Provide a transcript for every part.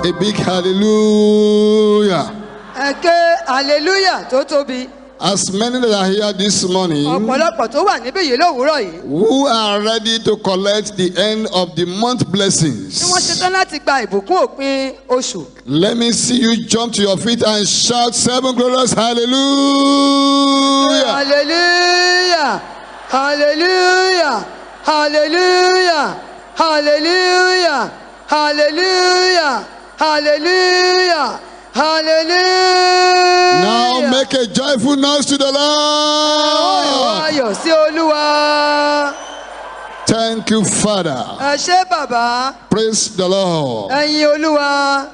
a big hallelujah. Ẹ̀kẹ́ hallelujah tó tóbi. As many that are here this morning, Ọ̀pọ̀lọpọ̀ tó wà níbí yìí lówùúrọ̀ yìí. who are ready to collect the end of the month blessings, Tí wọ́n ṣetán láti gba ìbùkún òpin oṣù. let me see you jump to your feet and shout 7 glorious hallelujah. Hallelujah! Hallelujah! Hallelujah! Hallelujah! Hallelujah! Hallelujah! Hallelujah! Now make a joyful noise to the Lord. Ayọ̀ sí Olúwa. Thank you, Father. Ẹ ṣé bàbá. Praise the Lord. Ẹyin Olúwa.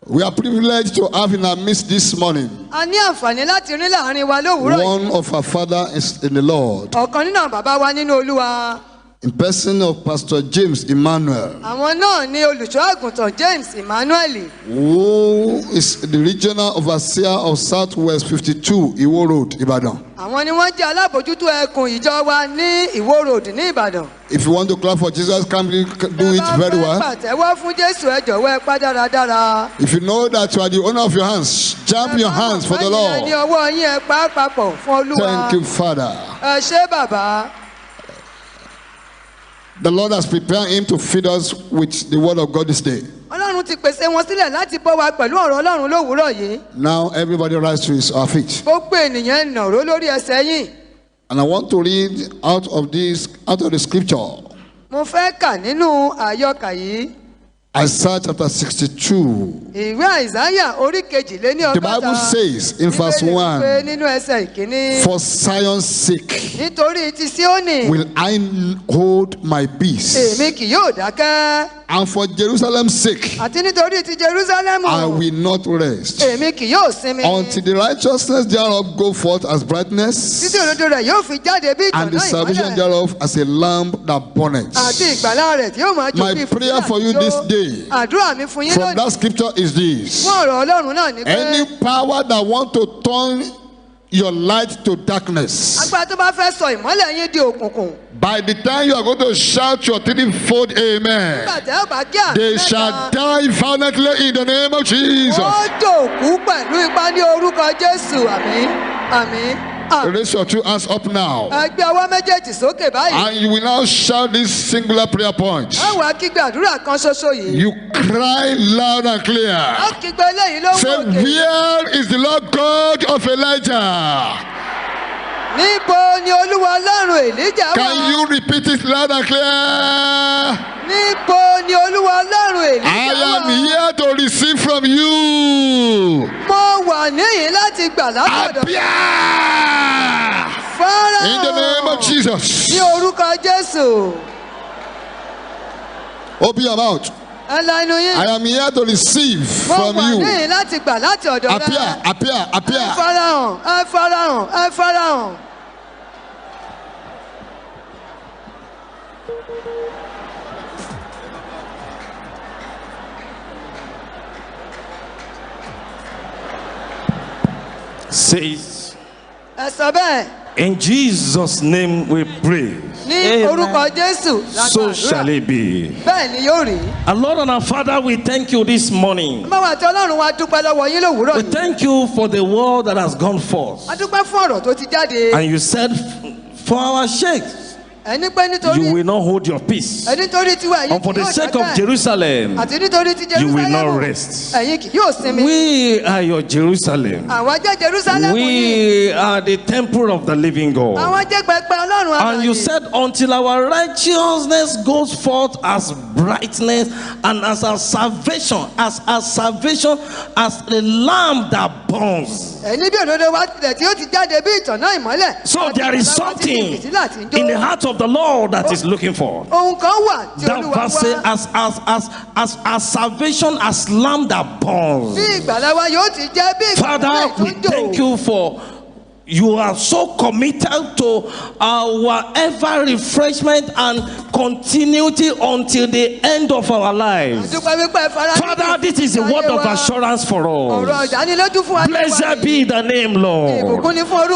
We are privileged to have in our midst this morning A ní àǹfààní láti rí láàrin wa lówùúrọ̀ yìí. one of our fathers in the Lord, Ọ̀kan nínú àwọn bàbá wa nínú Olúwa. in person of Pastor James Emmanuel, Àwọn náà ni olùṣọ́ àgùntàn James Emmanuel. who is the regional overseer of Southwest 52 Iwo Road, Ibadan. Àwọn ni wọ́n jẹ́ alábòójútó ẹkùn ìjọ wa ní Ìwó Road ní Ìbàdàn. If you want to clap for Jesus, can you do it very well? Pàtẹ́wọ́ fún Jésù ẹ jọ̀wọ́ ẹ pa dáradára. If you know that you are the owner of your hands, jump your hands for the Ní Lord. ọwọ́ yín ẹ pa á papọ̀ fún Olúwa. Thank you, Father. Ẹ ṣé bàbá. The Lord has prepared him to feed us with the word of God this day. Ọlọ́run ti pèsè wọn sílẹ̀ láti bọ́ wa pẹ̀lú ọ̀rọ̀ Ọlọ́run lówùúrọ̀ yìí. Now everybody rise to our feet. Gbogbo ènìyàn nàró lórí ẹsẹ̀ yín. And I want to read out of the scripture, Mo fẹ́ kà nínú àyọkà yìí. Isaiah chapter 62. Ìwé Àìsáyà orí kejìléní The ọgọ́ta. Bible says in verse Bíbélì wípé 1, nínú ẹsẹ̀ ìkíní. for Zion's sake Nítorí ti Síónì. will I hold my peace, Èmi kì yóò dákẹ́. and for Jerusalem's sake Àti nítorí ti Jerúsálẹ́mù. I will not rest, Èmi kì yóò sinmi. until the righteousness thereof go forth as brightness, Títí òdodo rẹ̀ yóò fi jáde bí and the ìtànná salvation ìmọ́lẹ̀. thereof as a lamp that burneth. Àti ìgbàlà rẹ̀ tí yóò máa jó My bí prayer for you fìtílà this tó. day, Àdúrà mi fún yín from that lónìí. scripture is this: Fún ọ̀rọ̀ Ọlọ́run náà ni pé. any power that want to turn your light to darkness, Agbára tó bá fẹ́ sọ ìmọ́lẹ̀ yín di òkùnkùn. by the time you are going to shout your threefold amen, Nígbà tẹ́ ò bá kí àmì they shall die violently in the name of Jesus. Ó dòkú pẹ̀lú ipá ní orúkọ Jésù. Àmín. Àmín. Àmín. Raise your two hands up now, Ẹ gbé ọwọ́ méjèèjì sókè báyìí. and you will now shout this singular prayer point. Ẹ wá kígbe àdúrà kan ṣoṣo yìí. You cry loud and clear. Ó kígbe eléyìí lówó Say, òkè. where is the Lord God of Elijah? Níbo ni Olúwa Ọlọ́run Èlíjà wà? Can you repeat it loud and clear? Níbo ni Olúwa Ọlọ́run Èlíjà I am wà? here to receive from you. Mo wà níyìn láti gbà látọ̀dọ̀ Appear Fáráò. in the name of Jesus. Ní orúkọ Jésù. Open your mouth. Ẹ la inú yín. I am here to receive Mo from wà you. níyìn láti gbà láti ọ̀dọ̀ rẹ. Appear, appear, Ẹ appear. farahàn, ẹ farahàn, ẹ farahàn. Says, Ẹ sọ bẹ́ẹ̀. in Jesus' name we pray. Ní orúkọ Jésù la So gbàdúrà. shall it be. Bẹ́ẹ̀ ni yóò rí. Our Lord and our Father, we thank you this morning. Báwo àti Ọlọ́run wa dúpẹ́ lọ́wọ́ yín lówùúrọ̀ We yìí. thank you for the word that has gone forth. A dúpẹ́ fún ọ̀rọ̀ tó ti jáde. And you said, for our sake, Ẹni pé nítorí you will not hold your peace. ẹni torí tiwa ẹ̀yin And for kì the yóò sake of dákẹ́. Jerusalem, Àti nítorí ti you will not Jerúsálẹ́mù rest. ẹ̀yin kì yóò sinmi. We are your Jerusalem. Àwọn jẹ́ Jerúsálẹ́mù yìí. We are the temple of the living God. Àwọn jẹ́ pẹpẹ Ọlọ́run And you alààyè. said, until our righteousness goes forth as brightness and as our salvation, as a lamp that burns. Ẹni bí òdodo wa tilẹ̀ tí ó ti jáde bí ìtànná ìmọ́lẹ̀. So Àti there is ìgbàlà wa ti di something fìtílà tí ń jó. in the heart of the Lord that is looking for. Ohun kan wà tí That Olúwa verse say, wá. as salvation, as lamp that burns. Bí ìgbàlà wa yóò ti jẹ́ bí ìgbàlà Father, tó we ń jò. thank you for you are so committed to our ever refreshment and continuity until the end of our lives. Father, this is a word of assurance for us. Blessed be the name, Lord.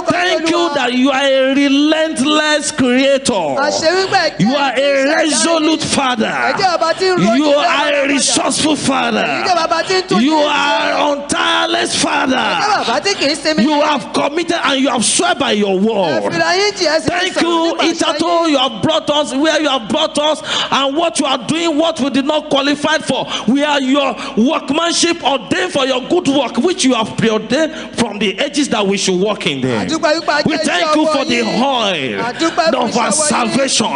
Thank you that you are a relentless creator. You are a resolute Father. You are a resourceful Father. You are a tireless Father. You have committed and you have swear by your word. Thank you, Itato. You have brought us where you have brought us, and what you are doing, what we did not qualify for. We are your workmanship, ordained for your good work, which you have preordained from the ages that we should walk in there. We thank you for the oil of our salvation.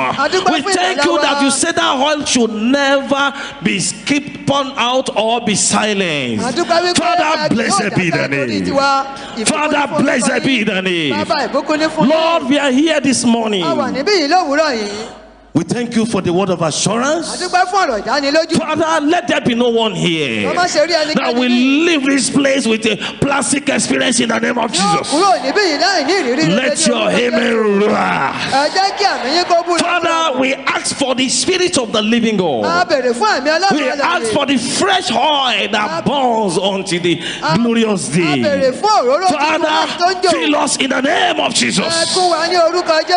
We thank you that you said that oil should never be skipped out or be silenced. Father, blessed be the name. Father, blessed be the name. Lord, we are here this morning. We thank you for the word of assurance. Father, let there be no one here that will leave this place with a plastic experience in the name of Jesus. Let your amen roar. Father, we ask for the Spirit of the living God. We ask for the fresh oil that burns until the glorious day. Father, fill us in the name of Jesus.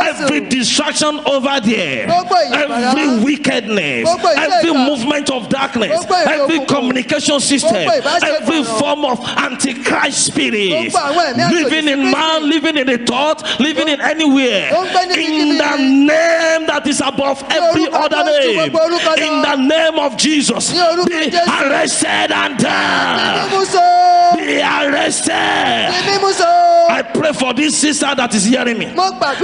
Every distraction over there, every wickedness, every movement of darkness, every communication system, every form of antichrist spirit, living in man, living in a thought, living in anywhere, in the name that is above every other name, in the name of Jesus, be arrested and be arrested. I pray for this sister that is hearing me,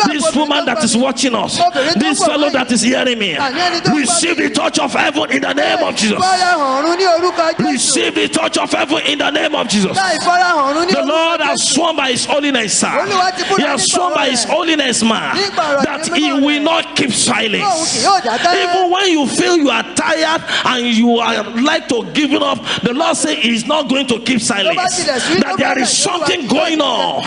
this woman that is watching us, this fellow that is hearing me. Receive the touch of heaven in the name of Jesus. Receive the touch of heaven in the name of Jesus. The Lord has sworn by his holiness, sir. He has sworn by his holiness, man, that he will not keep silence. Even when you feel you are tired and you are like to give it up, the Lord says he is not going to keep silence. That there is something going on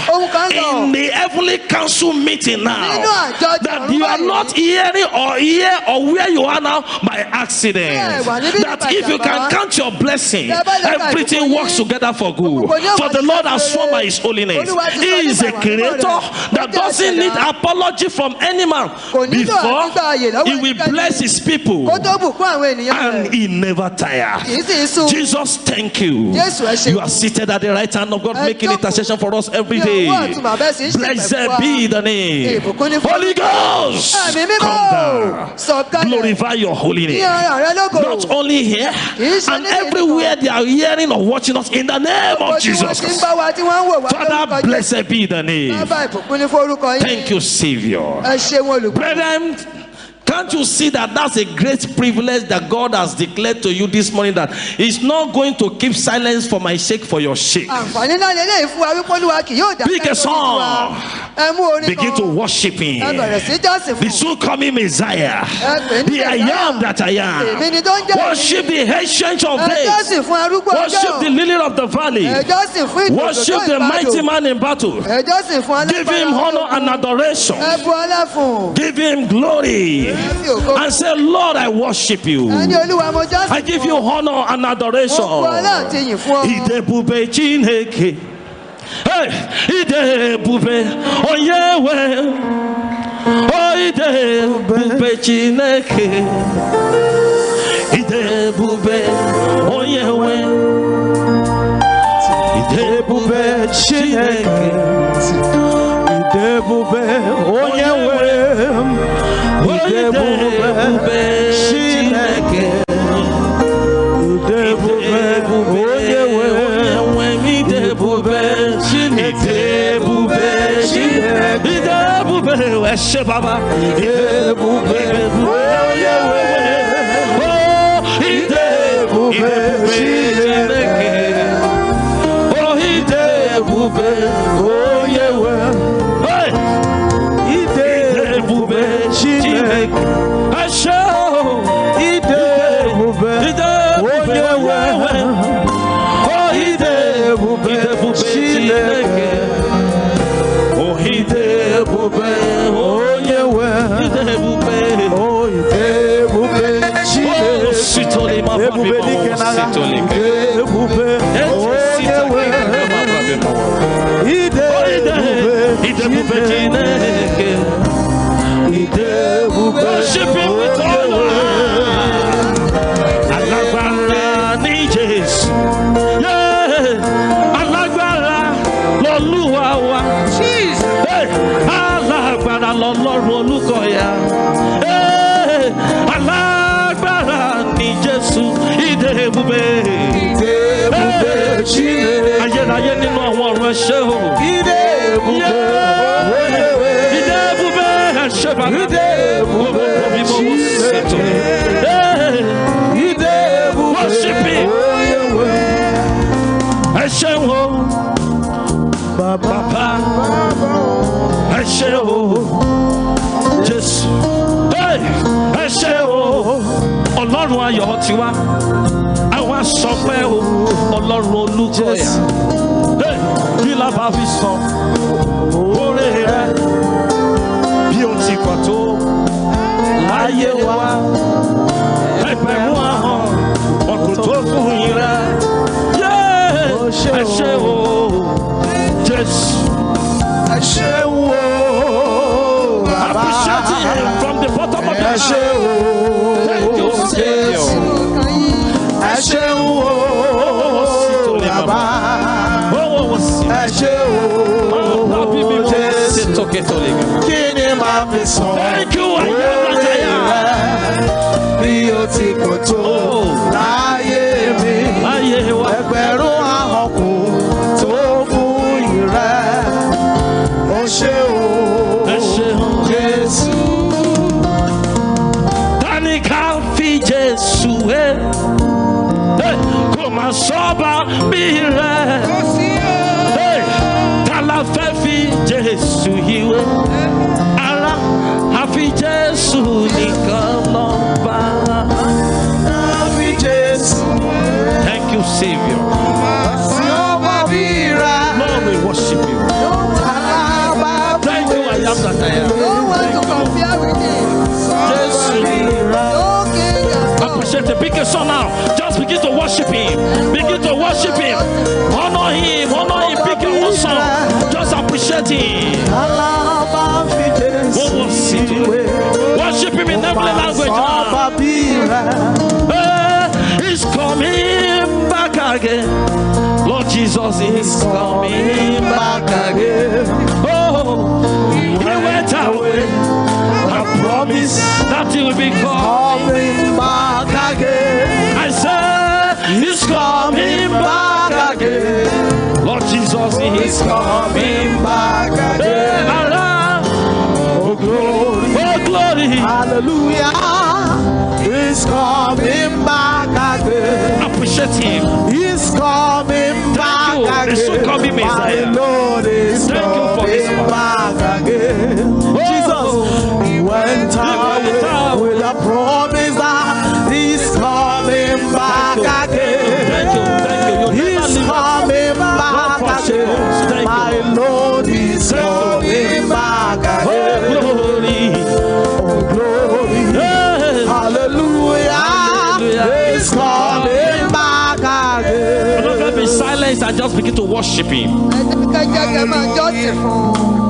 in the heavenly council meeting now, that you are not hearing or here or where you are now by accident. That if you can count your blessing, everything works together for good. For the Lord has sworn by his holiness. He is a creator that doesn't need apology from any man. Before he will bless his people, and he never tires. Jesus, thank you. You are seated at the right hand of God, making intercession for us every day. Blessed be the name. Holy Ghost, come down. Glorify your holy name. Not only here and everywhere they are hearing or watching us, in the name of Jesus. Father, blessed be the name. Thank you, Savior. Brethren, can't you see that that's a great privilege that God has declared to you this morning, that he's not going to keep silence for my sake, for your sake? Pick a song. Begin to worship him. The soon coming Messiah, the I am that I am. Worship the ancient of days. Worship the lily of the valley. Worship the mighty man in battle. Give him honor and adoration. Give him glory. And say, Lord, I worship you. I give you honor and adoration. Hey, ide bube onyewe, oh ide bube Chineke, ide bube onyewe, ide bube Chineke, ide bube onyewe, ide bube Chineke, ide bube onyewe. Baba, Ọlọ́run ayọ̀ tiwa. Àwa sọpẹ́ o, Ọlọ́run Olúkọ̀yà. Kí la bá fi sọ oore rẹ̀ bí o ti pọ̀ tó láyé wa. Ẹgbẹ̀rún ahọ́n wọn kò tó fún yín rẹ̀. Ẹ ṣé o, Jésù. Ẹ ṣé o, Baba. Appreciate him from the bottom of your heart. Thank you, Savior. Ẹ ṣé o, Baba. Ẹ ṣé o, Jésù. Kí ni màá fi sọ? Thank you, I am that I am. Bí o ti pọ̀ tó láyé mi. Ẹgbẹ̀rún ahọ́n kò tó fún ìrẹ́. Ó ṣé o, Jésù. Tani ká fi Jésù wé, kò má sọ́ba bí rẹ̀. Ta la fẹ́ fi Jésù yìí wé? Ara àfi Jésù nìkan lọ́ba. Àfi Jésù. Thank you, Savior. Sí ọba bí rẹ̀. Lord, we worship you. Thank you, I am that I am. No one to compare with him. Jésù. No king as God. Appreciate the biggest son now. Just begin to worship him. Begin to worship him. Honor him. Honor him. Pick your own song. Just appreciate him. Worship him in every language now. He's coming back again. Lord Jesus is coming back again. Oh, he went away. I promise that he will be coming back again. I said he's coming back again. Lord Jesus is coming back again. Oh glory, oh glory, hallelujah. He's coming back again. Appreciate him. He's coming back again. He's so coming, Messiah. My Lord is coming back again. Jesus, he went away with a promise that he's coming back again. He's coming back again. My Lord is coming back again. Oh glory, hallelujah. He's coming back again. I'm not going to be silent and just begin to worship him.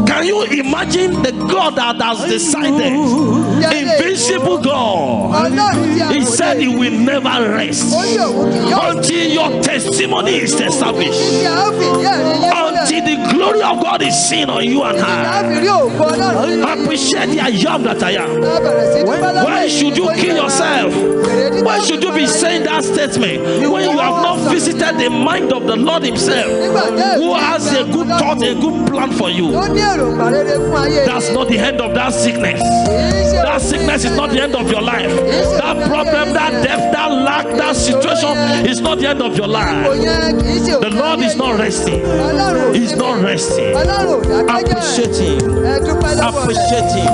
Can you imagine the God that has decided? Invisible God. He said he will never rest until your testimony is established, until the glory of God is seen on you and I. Appreciate the I am that I am. Why should you kill yourself? Why should you be saying that statement when you have not visited the mind of the Lord himself, who has a good thought, a good plan for you? That's not the end of that sickness. That sickness is not the end of your life. That problem, that death, that lack, that situation is not the end of your life. The Lord is not resting. He's not resting. Appreciate him. Appreciate him.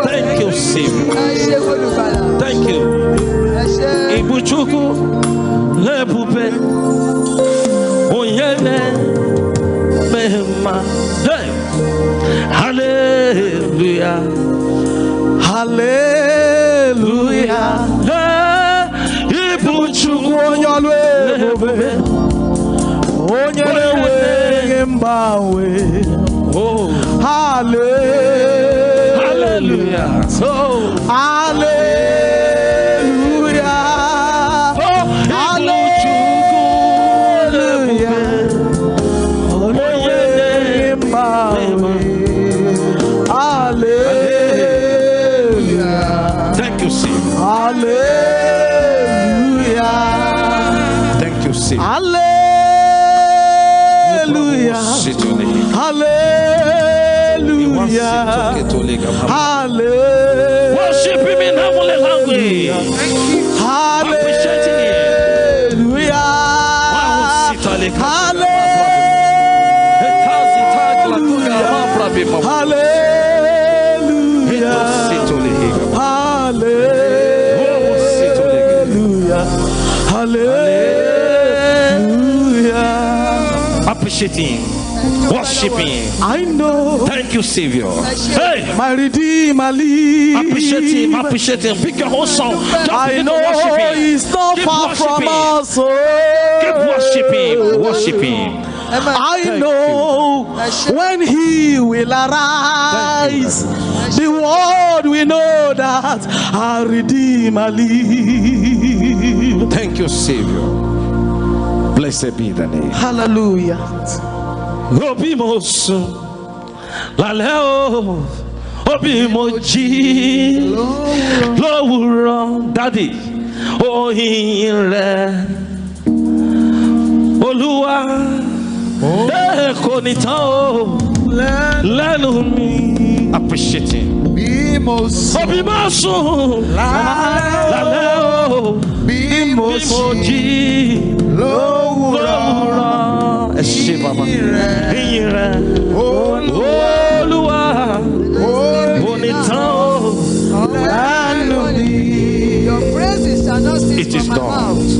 Thank you, Savior. Thank you. Ibuchuku lepupe oyele mema. Hey. Hallelujah. Hallelujah. Hey. Ibuchuku lepupe oyele mbawe. Oh. Hallelujah. Hallelujah. Oh. Hallelujah. Oh. Hallelujah. Thank you, Savior. Hallelujah. Thank you, Savior. Hallelujah. Hallelujah. Hallelujah. Worship him in heavenly language. Appreciating him. Hallelujah. Hallelujah. Hallelujah. Appreciate him. Worship him. I know. Thank you, Savior. Hey, My Redeemer lives. appreciate him. Appreciate him. Pick your whole song. Just I begin to know worship him. he's not Keep far from worshiping. us. Oh. Keep worshiping. Worship him. I know when he will arise, the world will know that our Redeemer lives. Thank you, Savior. Blessed be the name. Hallelujah. Obi mo sùn lálẹ́ o, obi mo jí lówùúrọ̀, dádì oyin rẹ̀ Olúwa kò ní tán o lẹ́nu mi. Appreciate him. Obi mo sùn lálẹ́ o, bí mo jí lówùúrọ̀. Ẹ ṣé bàbá. Ìyìn rẹ̀ Olúwa kò ní tán o lẹ́nu mi. Your praises shall not cease It is from my done. mouth.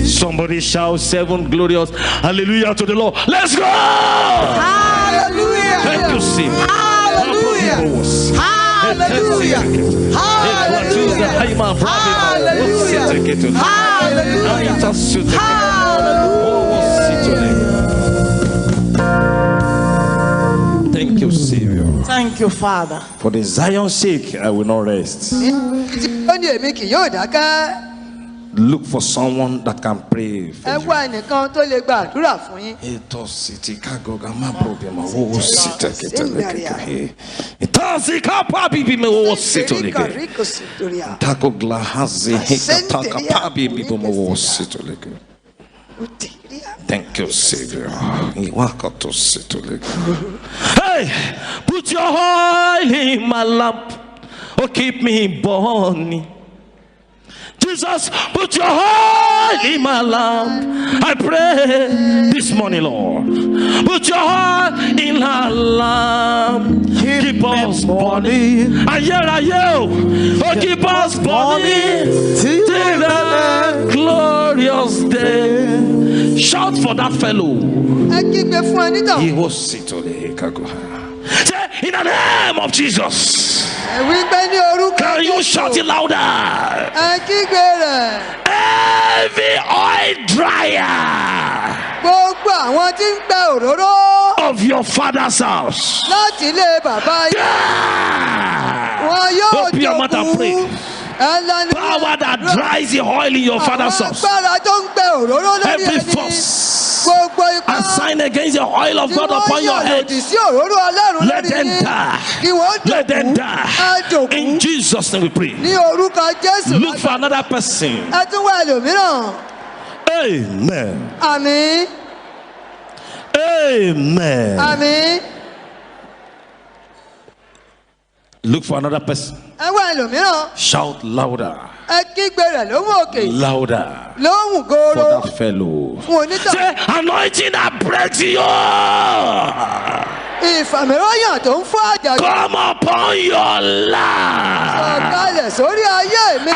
Somebody shout 7 glorious hallelujah to the Lord. Let's go. Hallelujah. Thank you, Savior. Hallelujah. Hallelujah. Hallelujah. Thank you, Savior. Thank you, Father. For the Zion's sake, I will not rest. Ó ní èmi kì yóò dákẹ́. Look for someone that can pray for Ẹ you. wá ẹnìkan tó lè gbàdúrà fún yín. Ríkò sí torí à. Thank you, Savior. Hey, put your oil in my lamp, oh, keep me burning. Jesus, put your oil in my lamp. I pray this morning, Lord. Put your oil in our lamp. Keep us burning. Oh, keep us burning till the glorious day. Shout for that fellow. Ẹ kígbe fún ẹni tán. He was sitting. Say, in the name of Jesus. Ẹ wí pé ní orúkọ Can you shout it Jésù. louder? Ẹ kígbe rẹ̀. Every oil dryer Gbogbo àwọn tí ń gbẹ òróró of your father's house. láti ilé bàbá yín. Yeah. Wọn yóò Open your mouth and pray. jòkú. Ẹlẹ́ni Power that dries the oil in your father's àwọn house. agbára tó ń gbẹ òróró lórí Every ẹni. force Gbogbo ipá assigned against the oil of tí God wọ́n upon your yàn head. lòdì sí òróró Ọlọ́run Let lórí them yín. die. Kí wọ́n Let them jòkú. Ẹ die. jòkú. In Jesus' name we pray. Ní orúkọ Jésù. Look for another person. Ẹ tún wá ẹlòmíràn. Amen. Àmín. Amen. Àmín. Look for another person. Ẹ wá ẹlòmíràn. Shout louder. Ẹ kígbe rẹ̀ lóhùn òkè. Louder. Lóhùn For gòòrò. that fellow. Fún onítàn. Say, anointing that breaks you. Ìfàmìíràn tó ń fọ́ àjàgà. Come upon your life. Sọ̀kalẹ̀ sórí ayé mi.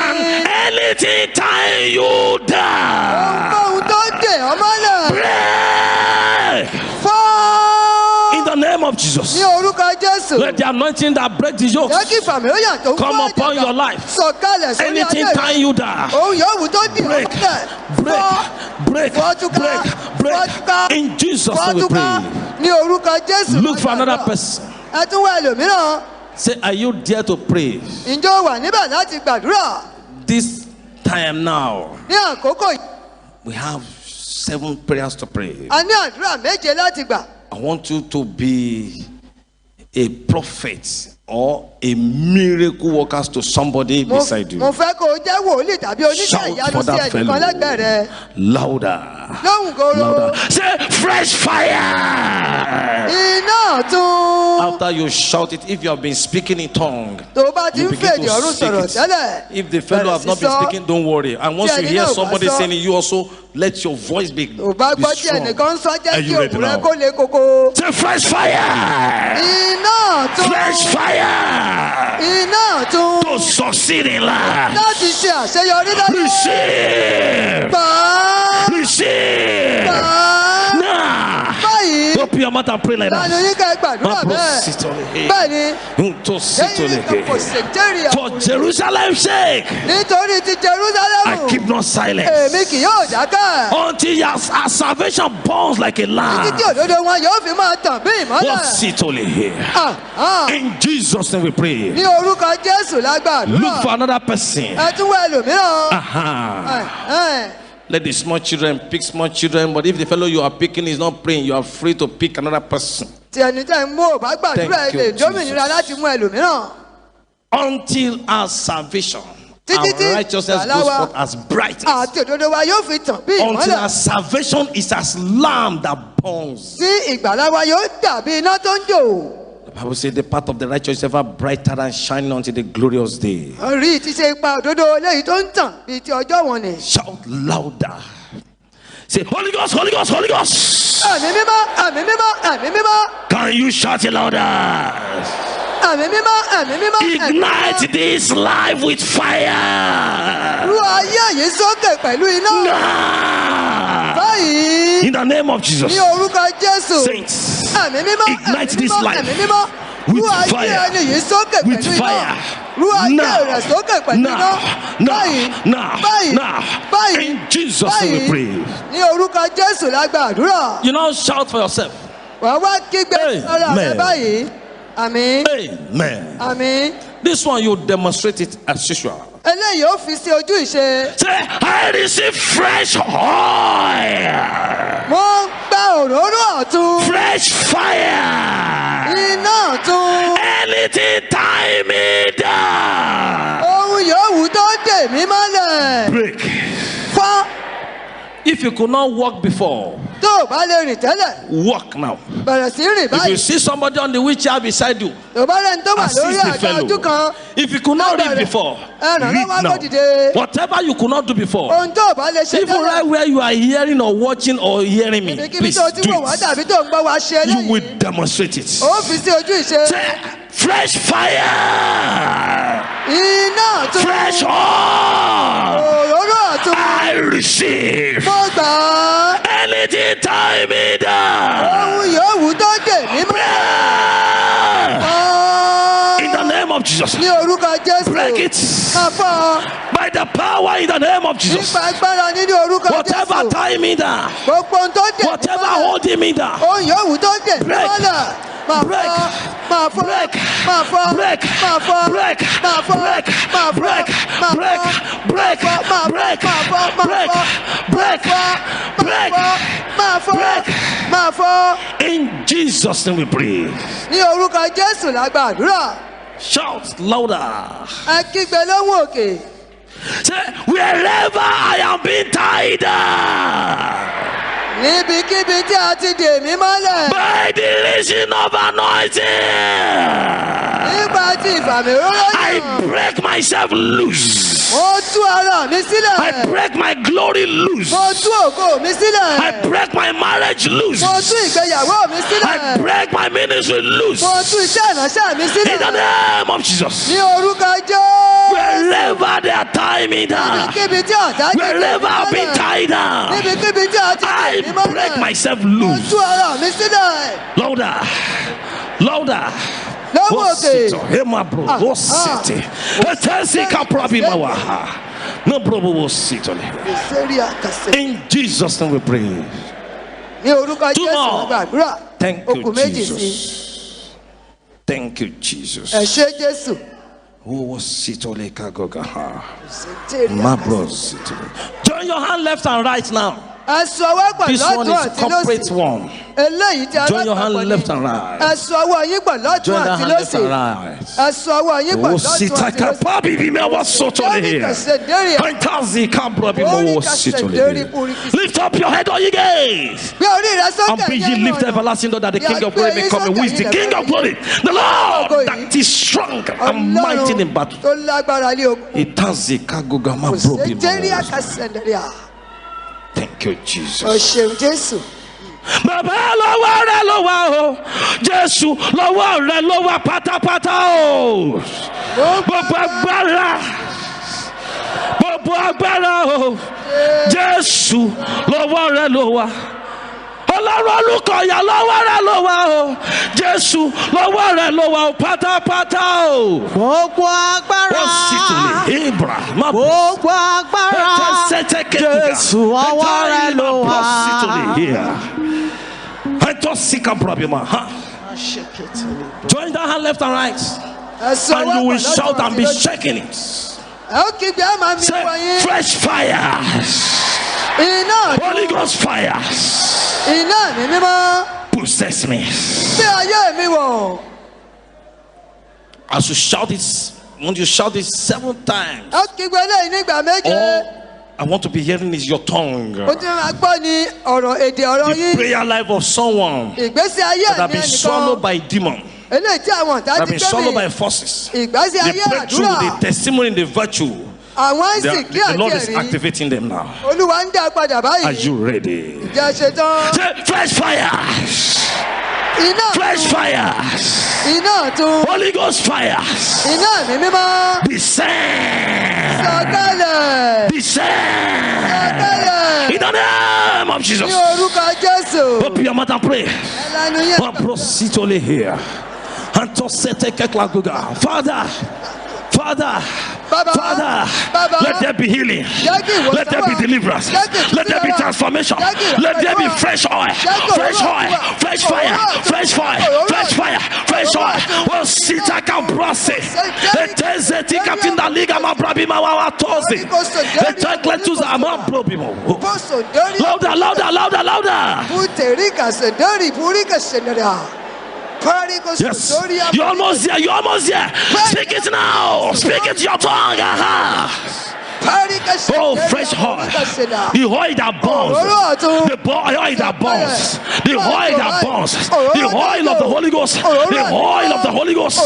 Anything time you die. Ohun tó dè ọ́ mọ́lẹ̀. Break. Fọ́. In the name of Jesus. Ní orúkọ Jésù. Let the anointing that breaks the yoke Jẹ́ kí ìfàmìíràn tó ń come fọ́ upon your àjàgà. life. Sọ̀kalẹ̀ sórí Anything ayé time mi. you die. Ohun yòówù tó dè ọ́ Break. mọ́lẹ̀. Break. Fọ́. Break. Fọ́túká. Break. Break. Fọ́túká. In Jesus' name we Fọ́túká. pray. Ní orúkọ Jésù. Look for another person. Ẹ tún wá ẹlòmíràn. Say, are you there to pray? Ǹjẹ́ o wà níbẹ̀ láti gbàdúrà? This time now, Ní àkókò yìí, we have 7 prayers to pray. a ní àdúrà méje láti gbà. I want you to be a prophet or a miracle worker to somebody beside you. Mo fẹ́ kó o jẹ́ wòlíì tàbí oníṣẹ́ Shout ìyanu for sí that ẹnìkan fellow. lẹ́gbẹ̀ẹ́ rẹ. Louder. Lóhùn gòòrò. Louder. Say, fresh fire. Iná ọ̀tun. After you shout it, if you have been speaking in tongue, Tó o bá ti you ń begin fèdè to ọ̀run speak sọ̀rọ̀ it. tẹ́lẹ̀. If the fellow has not been speaking, don't worry. And once you hear somebody saying it, you also let your voice be Tó o bá gbọ́ tí strong. ẹnìkan ń sọ jẹ́ Are kí you ready òun rẹ now? kó le koko. Say, fresh fire. Iná ọ̀tun. Fresh fire. Iná ọ̀tun. To succeed in life. Láti ṣe àṣeyọrí láyé. Receive. Gbà á. Receive. Gbà á. Open your mouth and pray like Lánàá that. yín ká ẹ gbàdúrà bẹ́ẹ̀. Bẹ́ẹ̀ni. For Jerusalem sake, Nítorí ti I Jerusalem. keep not silent Èmi kì yóò dákẹ́. until our salvation burns like a Títí lamp. òdodo wọn yóò fi máa tàn bí ìmọ́lẹ̀. In Jesus' name we pray. Ní orúkọ Jésù lágbàdúrà. Look for another person. Ẹ tún wá ẹlòmíràn. Let the small children pick small children, but if the fellow you are picking is not praying, you are free to pick another person. Tí ẹni tẹ́ ń mú ò bá gbàdúrà ẹ lè dómìnira láti mú ẹlòmíràn. Until our salvation, Títí tí our righteousness goes forth as bright. àti òdodo wa yóò fi tàn bí Until our ìmọ́lẹ̀. salvation is as lamp that burns. Tí ìgbàlà wa yóò dàbí iná tó ń jò. The Bible says the path of the righteous is ever brighter than shining until the glorious day. Orí ti ṣe ipa òdodo léyìí tó ń tàn bíi ti ọjọ́ wọn ni. Shout louder. Say, Holy Ghost, Holy Ghost, Holy Ghost. Ẹ̀mí mímọ́, ẹ̀mí mímọ́, ẹ̀mí mímọ́. Can you shout it louder? Ẹ̀mí mímọ́, ẹ̀mí mímọ́, ẹ̀mí mímọ́. Ignite this life with fire. Rú ayé yìí sókè pẹ̀lú iná. Now. Báyìí. In the name of Jesus. Ní orúkọ Jésù. Saints, Ẹ̀mí mímọ́, ignite ẹ̀mí this mímọ́, life ẹ̀mí mímọ́. with Rú ayé fire. ẹni yìí sókè With pẹ̀lú iná. fire. Rú ayé Now. rẹ̀ sókè pẹ̀lú iná. Now. Báyìí. Now. Báyìí. Now. Báyìí. In Jesus' name we pray. Ní orúkọ Jésù la gbàdúrà. You now shout for yourself. Wàá wá kígbe ọ̀rọ̀ rẹ báyìí. Àmín. Amen. Àmín. This one you demonstrate it as usual. Eléyìí ó fi sí ojú ìṣe. Say, I receive fresh oil, Wọ́n ń gba òróró ọ̀tun. fresh fire. Iná ọ̀tun. Anything tie me down. Ohun yòówù tó dè mí mọ́lẹ̀. Break. Fọ́. If you could not walk before, Tó o bá lè rìn tẹ́lẹ̀, walk now. bẹ̀rẹ̀ sí rìn If you báyìí. see somebody on the wheelchair beside you, Tó o bá rẹ̀ ń tó wà assist lórí the àga fellow. ojú kan. If you could not read before, Ẹ ràn read lọ́wọ́ now. kó dìde. Whatever you could not do before, Ohun tó o bá lè ṣe even right tẹ́lẹ̀. where you are hearing or watching or hearing me, Ibikíbi please tó o ti do wò wá it. tàbí tó ń gbọ́ wá ṣe You will eléyìí. demonstrate it. Ó fi sí ojú ìṣe. Say, fresh fire, Iná ọ̀tun. fresh oil. Òróró ọ̀tun. I receive. Mo gbà á. Anything tie me down. Ohun yòówù tó dè mí mọ́lẹ̀. In the name of Jesus. Ní orúkọ Jésù. Break it. Máa fọ́ ọ. By the power in the name of Jesus. Nípa agbára nínú orúkọ Whatever Jésù. tie me down. Gbogbo ohun tó dè mí Whatever mọ́lẹ̀. holding me down. Ohun yòówù tó dè mí Break. mọ́lẹ̀. Máa Break. fọ́. Máa fọ́. Break. Máa fọ́. Break. Máa fọ́. Break. Máa fọ́. Break. Máa fọ́. Break. Máa Break. fọ́. Break. Máa fọ́. Break. Máa fọ́. Máa Break. fọ́. Break. Break. Máa fọ́. Break. Máa fọ́. In Jesus' name we pray. Ní orúkọ Jésù la gbàdúrà. Shout louder. Ẹ kígbe lóhùn òkè. Say, wherever I am being tied down Níbikíbi tí a ti dè mí mọ́lẹ̀. by the reason of anointing, Nípa ti ìfàmì róró I yàn. break myself loose. Mo tú ara mi I sílẹ̀. break my glory loose. Mo tú ògo mi I sílẹ̀. break my marriage loose. Mo tú ìgbéyàwó mi I sílẹ̀. break my ministry loose. Mo tú iṣẹ́ ìránṣẹ́ mi In the sílẹ̀. name of Jesus. Ní orúkọ Jésù. Wherever they are tying me down, Níbikíbi tí ọ̀tá ti dè mí wherever I've been mọ́lẹ̀. tied down, Níbikíbi tí a ti dè I mí mọ́lẹ̀. break myself Mo loose. tú ara mi sílẹ̀. Louder. Louder. Lọ́wọ́ òkè. Hema bro. Wo city. Etesi kaprabi mawaha. No bro wo city. Ìṣeré àkàsẹ̀. In Jesus' name we pray. Ní orúkọ Two Jésù more. la gbàdúrà. Thank you, Okùn méjì sí. Jesus. Thank you, Jesus. Ẹ ṣé Jésù. Who was city kagoga? Ìṣeré My àkàsẹ̀. bro city. Join your hand left and right now. Ẹ sọ ọwọ́ pọ̀ This one lọ́tún is àti corporate lósì. one. Eléyìí tí Join your hand alápapọ̀ ni. left and right. Ẹ sọ ọwọ́ yín pọ̀ lọ́tún Join that àti hand left lósì. and right. Ẹ sọ ọwọ́ yín pọ̀ Oh, lọ́tún city àti lósì. kapabi bime was sotole here. Fantazi kabrabi mo was sitole here. Lift up your head, all ye gates. Gbé orí rẹ sókè And be ye ẹ̀yin lifted, ọ̀nà. everlasting door, that the Yeah, King of glory may come. Who is the King of glory? The Lord that is strong and mighty in battle. Tó lágbára lé ogun. Itazi kagogama Kò brobi sẹ́jẹ́rì mo. àkàsẹ̀ndẹ̀rẹ̀. Thank you, Ó Jesus. ṣeun Jésù. Bàbá lọ́wọ́ rẹ ló wà o, Jésù lọ́wọ́ rẹ ló wà pátápátá o. Gbogbo agbára, gbogbo agbára o, Jésù lọ́wọ́ rẹ ló wà. Ọlọ́run Olùkọ́yà lọ́wọ́ rẹ̀ ló wà o. Jésù lọ́wọ́ rẹ̀ ló wà o pátápátá o. Gbogbo agbára. Ó sì tún lè Hebra. Gbogbo agbára. Jésù ọwọ́ rẹ̀ ló wà. Join that hand left and right. And you will shout and be shaking it. Say, fresh fire. Holy Ghost fire. Possess me. As you shout it, when you shout it 7 times, all I want to be hearing is your tongue. The prayer life of someone that has been swallowed by a demon, that has been swallowed by forces. The breakthrough, the testimony, the virtue, the Lord is activating them now. Are you ready? Say, fresh fire. Fresh fire. Holy Ghost fire. Descend. Descend. In the name of Jesus. Open your mouth and pray. Father, let there be healing, let there be deliverance, let there be transformation, let there be fresh oil, fresh oil, fresh fire, fresh fire, fresh fire, fresh oil. Oh, sita can process. It is a tick in the liga, my brabima, our tossing. The chocolate to the amount probimo. Louder, louder, louder, louder. Yes, you're almost there, you're almost there. Speak it now, speak it your tongue. Oh, fresh oil. The oil that burns. The oil that burns. The oil that burns. The oil of the Holy Ghost. The oil of the Holy Ghost.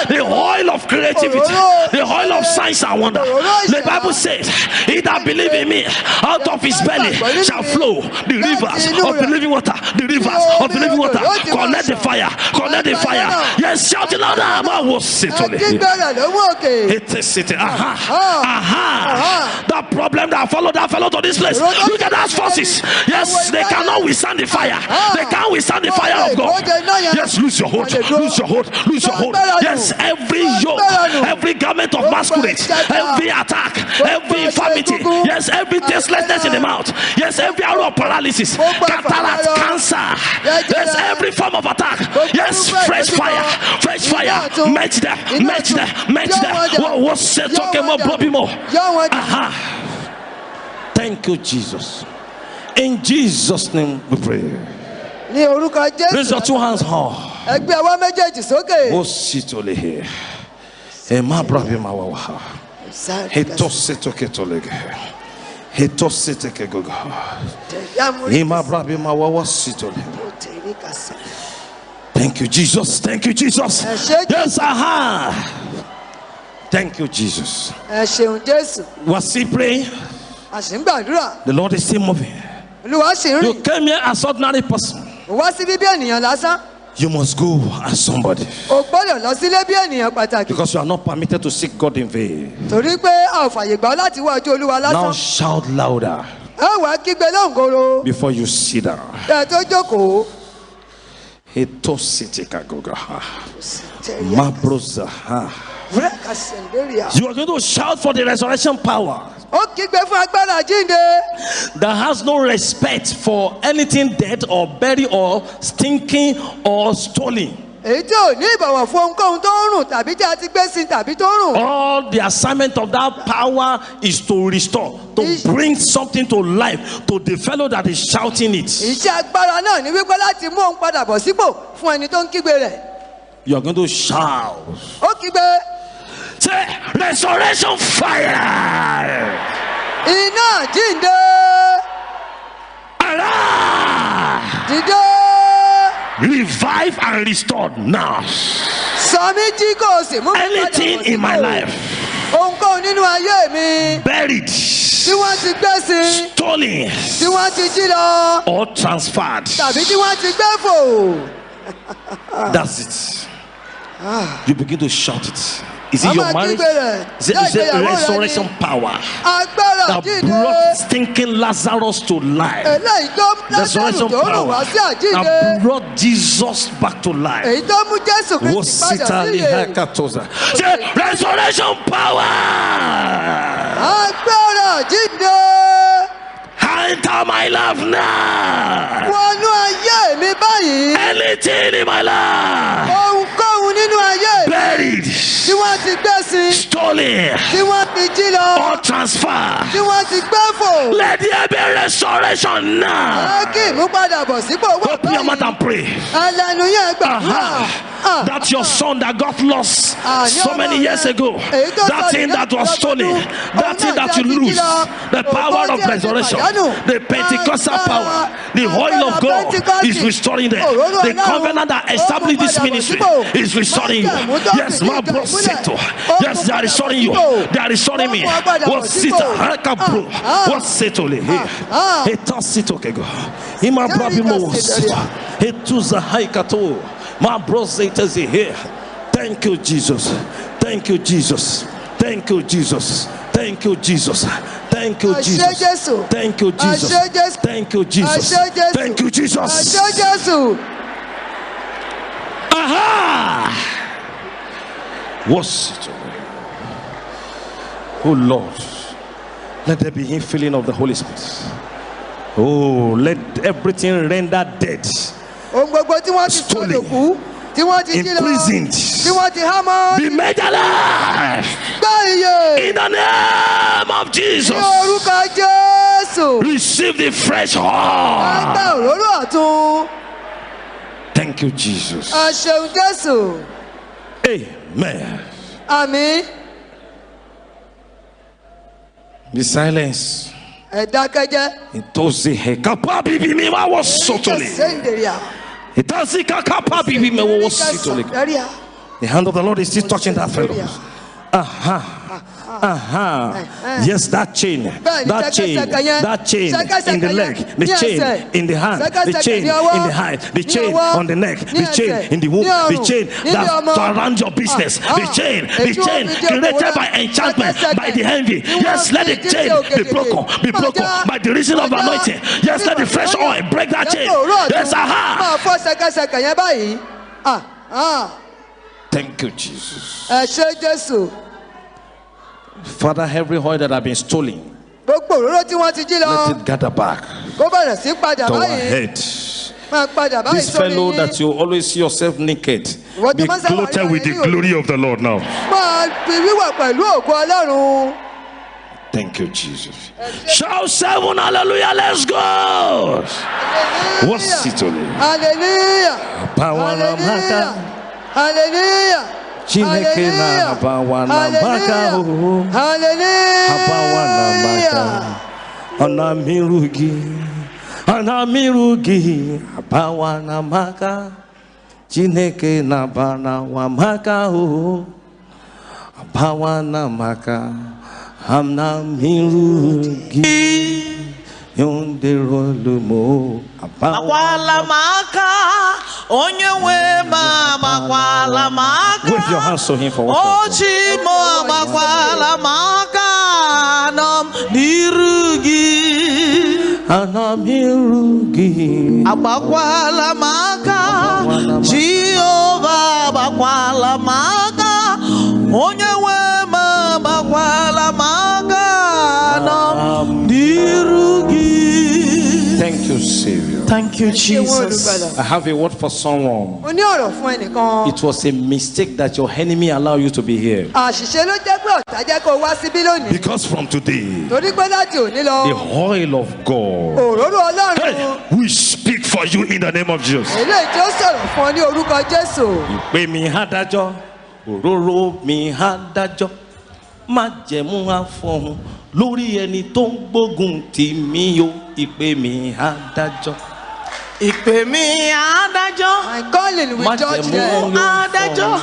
The oil of creativity. The oil of signs and wonder. The Bible says, he that believe in me, out of his belly shall flow the rivers of the living water. The rivers of the living water. Connect the fire. Connect the fire. Yes, shout it louder. It is it. That problem that followed to this place. Look at those forces. Yes, they cannot withstand the fire. They can't withstand the fire of God. Yes, lose your hold. Lose your hold. Lose your hold. Yes, every yoke, every garment of masquerade, every attack, every infirmity. Yes, every tastelessness in the mouth. Yes, every arrow of paralysis, cataract, cancer. Yes, every form of attack. Yes, fresh fire. Fresh fire. Match them. Match them. Match them. What's it talking about? Thank you, Jesus. In Jesus' name we pray. Raise your 2 hands high. Oh, sit over here. Ema brabi mawawa. Heto setoke tolega. Heto seteke goga. Ema brabi mawawa sitole. Thank you, Jesus. Thank you, Jesus. Yes, Thank you, Jesus. Was he praying? The Lord is still moving. You came here as ordinary person. You must go as somebody. Because you are not permitted to seek God in vain. Now shout louder before you sit down. You are going to shout for the resurrection power that has no respect for anything dead or buried or stinking or stolen. All the assignment of that power is to restore, to bring something to life to the fellow that is shouting it. You are going to shout. Say, resurrection fire. Revive and restore now. Anything in my life buried, stolen, or transferred, that's it. You begin to shout it. Is it your marriage? Is it resurrection power that brought stinking Lazarus to life? Resurrection power that brought Jesus back to life. Resurrection power. Enter my life now. Anything in my life buried, stolen, or transferred, let there be restoration now. Open your mouth and pray. That your son that got lost so many years ago, that thing that was stolen, that thing that you lose, the power of resurrection, the Pentecostal power, the oil of God is restoring them. The covenant that established this ministry is restoring you. Yes, my bro, yes, they are restoring you. They are restoring me. What sito? Bro, what sito? He tossed it. Okay, go. He my brother was he to the haikato. My bros is here. Thank you, Jesus. Thank you, Jesus. Thank you, Jesus. Thank you, Jesus. Thank you, Jesus. Thank you, Jesus. Thank you, Jesus. Thank you, Jesus. Aha! What's it? Oh Lord, let there be infilling of the Holy Spirit. Oh, let everything render dead, stolen, imprisoned, be made alive in the name of Jesus. Receive the fresh oil. Thank you, Jesus. Amen. Amen. Be silence. The hand of the Lord is still touching that fellow. Yes, that chain in the leg, the chain in the hand, the chain in the hand, the chain on the neck, the chain in the womb, the chain that around your business, the chain created by enchantment, by the envy. Yes, let the chain be broken by the reason of anointing. Yes, let the fresh oil break that chain. Yes, Thank you, Jesus. Father, every oil that have been stolen, let it gather back to our head. This fellow that you always see yourself naked, be clothed with the glory of the Lord now. Thank you, Jesus. Shout 7 hallelujah, let's go. What's it? Hallelujah. Hallelujah. Hallelujah. Hallelujah. Anamirugi abawana maka Chineke na bana wa maka abawana maka Anamirugi yonderolumo abawana maka onyewe makwala maka. Wave your hands to him for what? Ochimo makwala maka nam nirugi Anamirugi abakwala maka Jehovah abakwala maka onyewe makwala maka nam nirugi. Thank you, Savior. Thank you, Jesus. I have a word for someone. It was a mistake that your enemy allowed you to be here. Because from today, the oil of God, hey, we speak for you in the name of Jesus. Lórí ẹni tó ń gbógun tì mí o, ìpè mi adájọ́. Ìpè mi adájọ́. My calling will judge them. Adájọ́.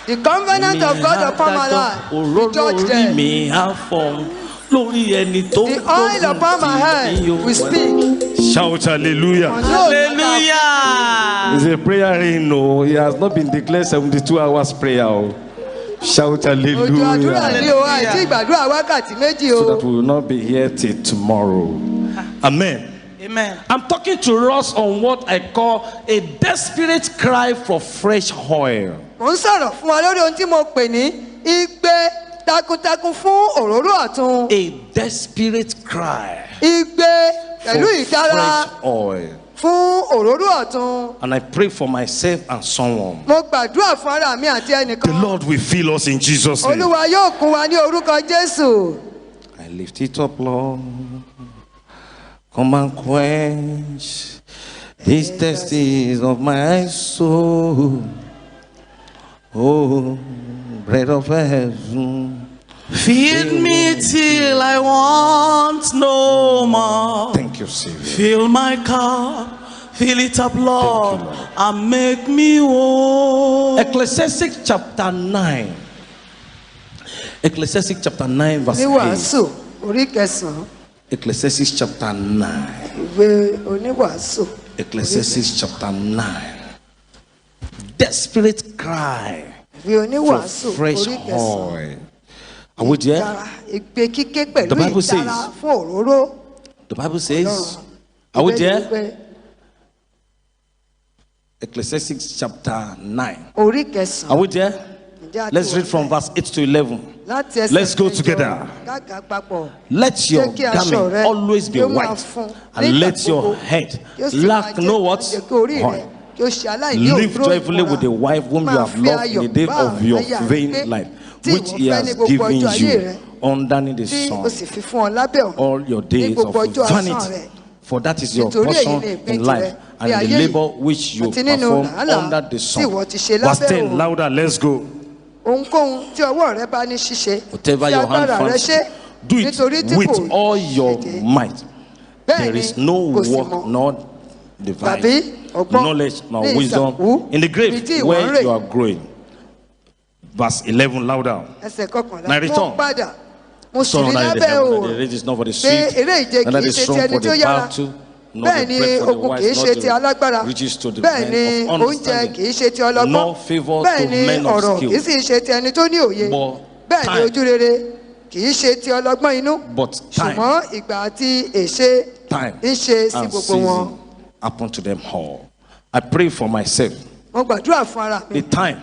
The covenant of God upon my life will judge them. Mi àfọ̀n lórí ẹni tó ń The oil upon my head will speak. Shout hallelujah. Hallelujah. It's a prayer in, no. It has not been declared 72 hours prayer. Shout Ojú àdúrà ní hallelujah. o, àìtí ìgbàdúrà wákàtí méjì So o. that we will not be here till tomorrow. Amen. Amen. I'm talking to us on what I call a desperate cry for fresh oil. Mo ń sọ̀rọ̀ fún wa lórí ohun tí mo pè ní igbe takuntakun fún òróró ọ̀tun. A desperate cry Igbe for pẹ̀lú ìtara fresh oil. fún òróró ọ̀tun. And I pray for myself and someone. Mo gbàdúrà fún ara mi àti The ẹnìkan. Lord will fill us in Jesus' name. Olúwa yóò kún wa ní orúkọ Jésù. I lift it up, Lord. Come and quench these thirsts of my soul. Oh, bread of heaven. Feed me till I want no more. Thank you, Savior. Fill my cup, fill it up, Lord, and make me whole. Ecclesiastes chapter 9. Ecclesiastes chapter 9 verse Ní 8. wàásù orí kẹsàn-án, Ecclesiastes chapter 9. ìwé oníwàásù. Ecclesiastes chapter 9. Desperate cry Ìwé for oníwàásù fresh orí kẹsàn-án. oil. Are we there? Ìtara, ìgbé kíké pẹ̀lú The Bible ìtara says- fún òróró. The Bible says, Ọlọ́run. are we Ìwé there? ìwé Ecclesiastes chapter 9. orí kẹsàn-án. Are we there? Ǹjẹ́ a ti Let's wà read from bẹ́ẹ̀? verse 8 to 11. Láti ẹsẹ̀ Let's go kẹjọ, together. káàkà papọ̀. Let your Jẹ́ kí aṣọ garment rẹ always be kí ó máa white, fún and nígbà let your gbogbo. head Kí ó sì máa lack jẹ́ no kí what? ó jẹ́ kí orí rẹ Oil. kí ó ṣe aláìní Live òróró joyfully with the ìkunra. wife whom you Máa have fi loved in ayọ̀ the day bá of your aya rẹ vain gbé, life, tí which ìwọ he fẹ́ ní has gbogbo given ọjọ́ ayé you rẹ, underneath the tí o sun. sì fi fún ọ lábẹ́ ọ̀run. All your Ní days gbogbo of ọjọ́ asán vanity, rẹ. for that is your Nítorí èyí portion ni ìpín in tirẹ̀ life, and bí in the ayé yìí, labor which you àti nínú perform làálàá under the tí ìwọ sun. ti ṣe Verse lábẹ́ 10, òrùn. louder, let's go. Ohunkóhun tí ọwọ́ rẹ bá ní ṣíṣe, Whatever tí your hand agbára rẹ finds, ṣe, do nítorí it tí kò with all your ṣèké. might. Bẹ́ẹ̀ There ni is no kò sì work mọ̀ nor tàbí divine ọgbọ́n knowledge nor ní wisdom ìsàkú in the ibi tí grave ìwọ ń where rè. you are growing. Verse 11, louder. Ẹsẹ̀ kọkànlá. Now return. Mo padà, mo sì Sun rí under the lábẹ́ heaven, òòrùn the race is not for the pé swift, eré ìje neither kìí the ṣe ti strong ẹni for tí ó the yára. battle, nor Bẹ́ẹ̀ the ni bread for the ogun wise, kìí ṣe ti not alágbára. the riches to the Bẹ́ẹ̀ men ni of oúnjẹ understanding, kìí ṣe ti ọlọ́gbọ́n. nor favor Bẹ́ẹ̀ to ni men of ọ̀rọ̀ skill. kìí sì ṣe ti ẹni tó ní òye. But Bẹ́ẹ̀ ni time- ojú rere kìí ṣe ti ọlọ́gbọ́n inú. But time- Ṣùgbọ́n ìgbà àti èṣe Time ń ṣe sí and gbogbo wọn. season happen to them all. I pray for myself. Mo gbàdúrà fún ara mi. The time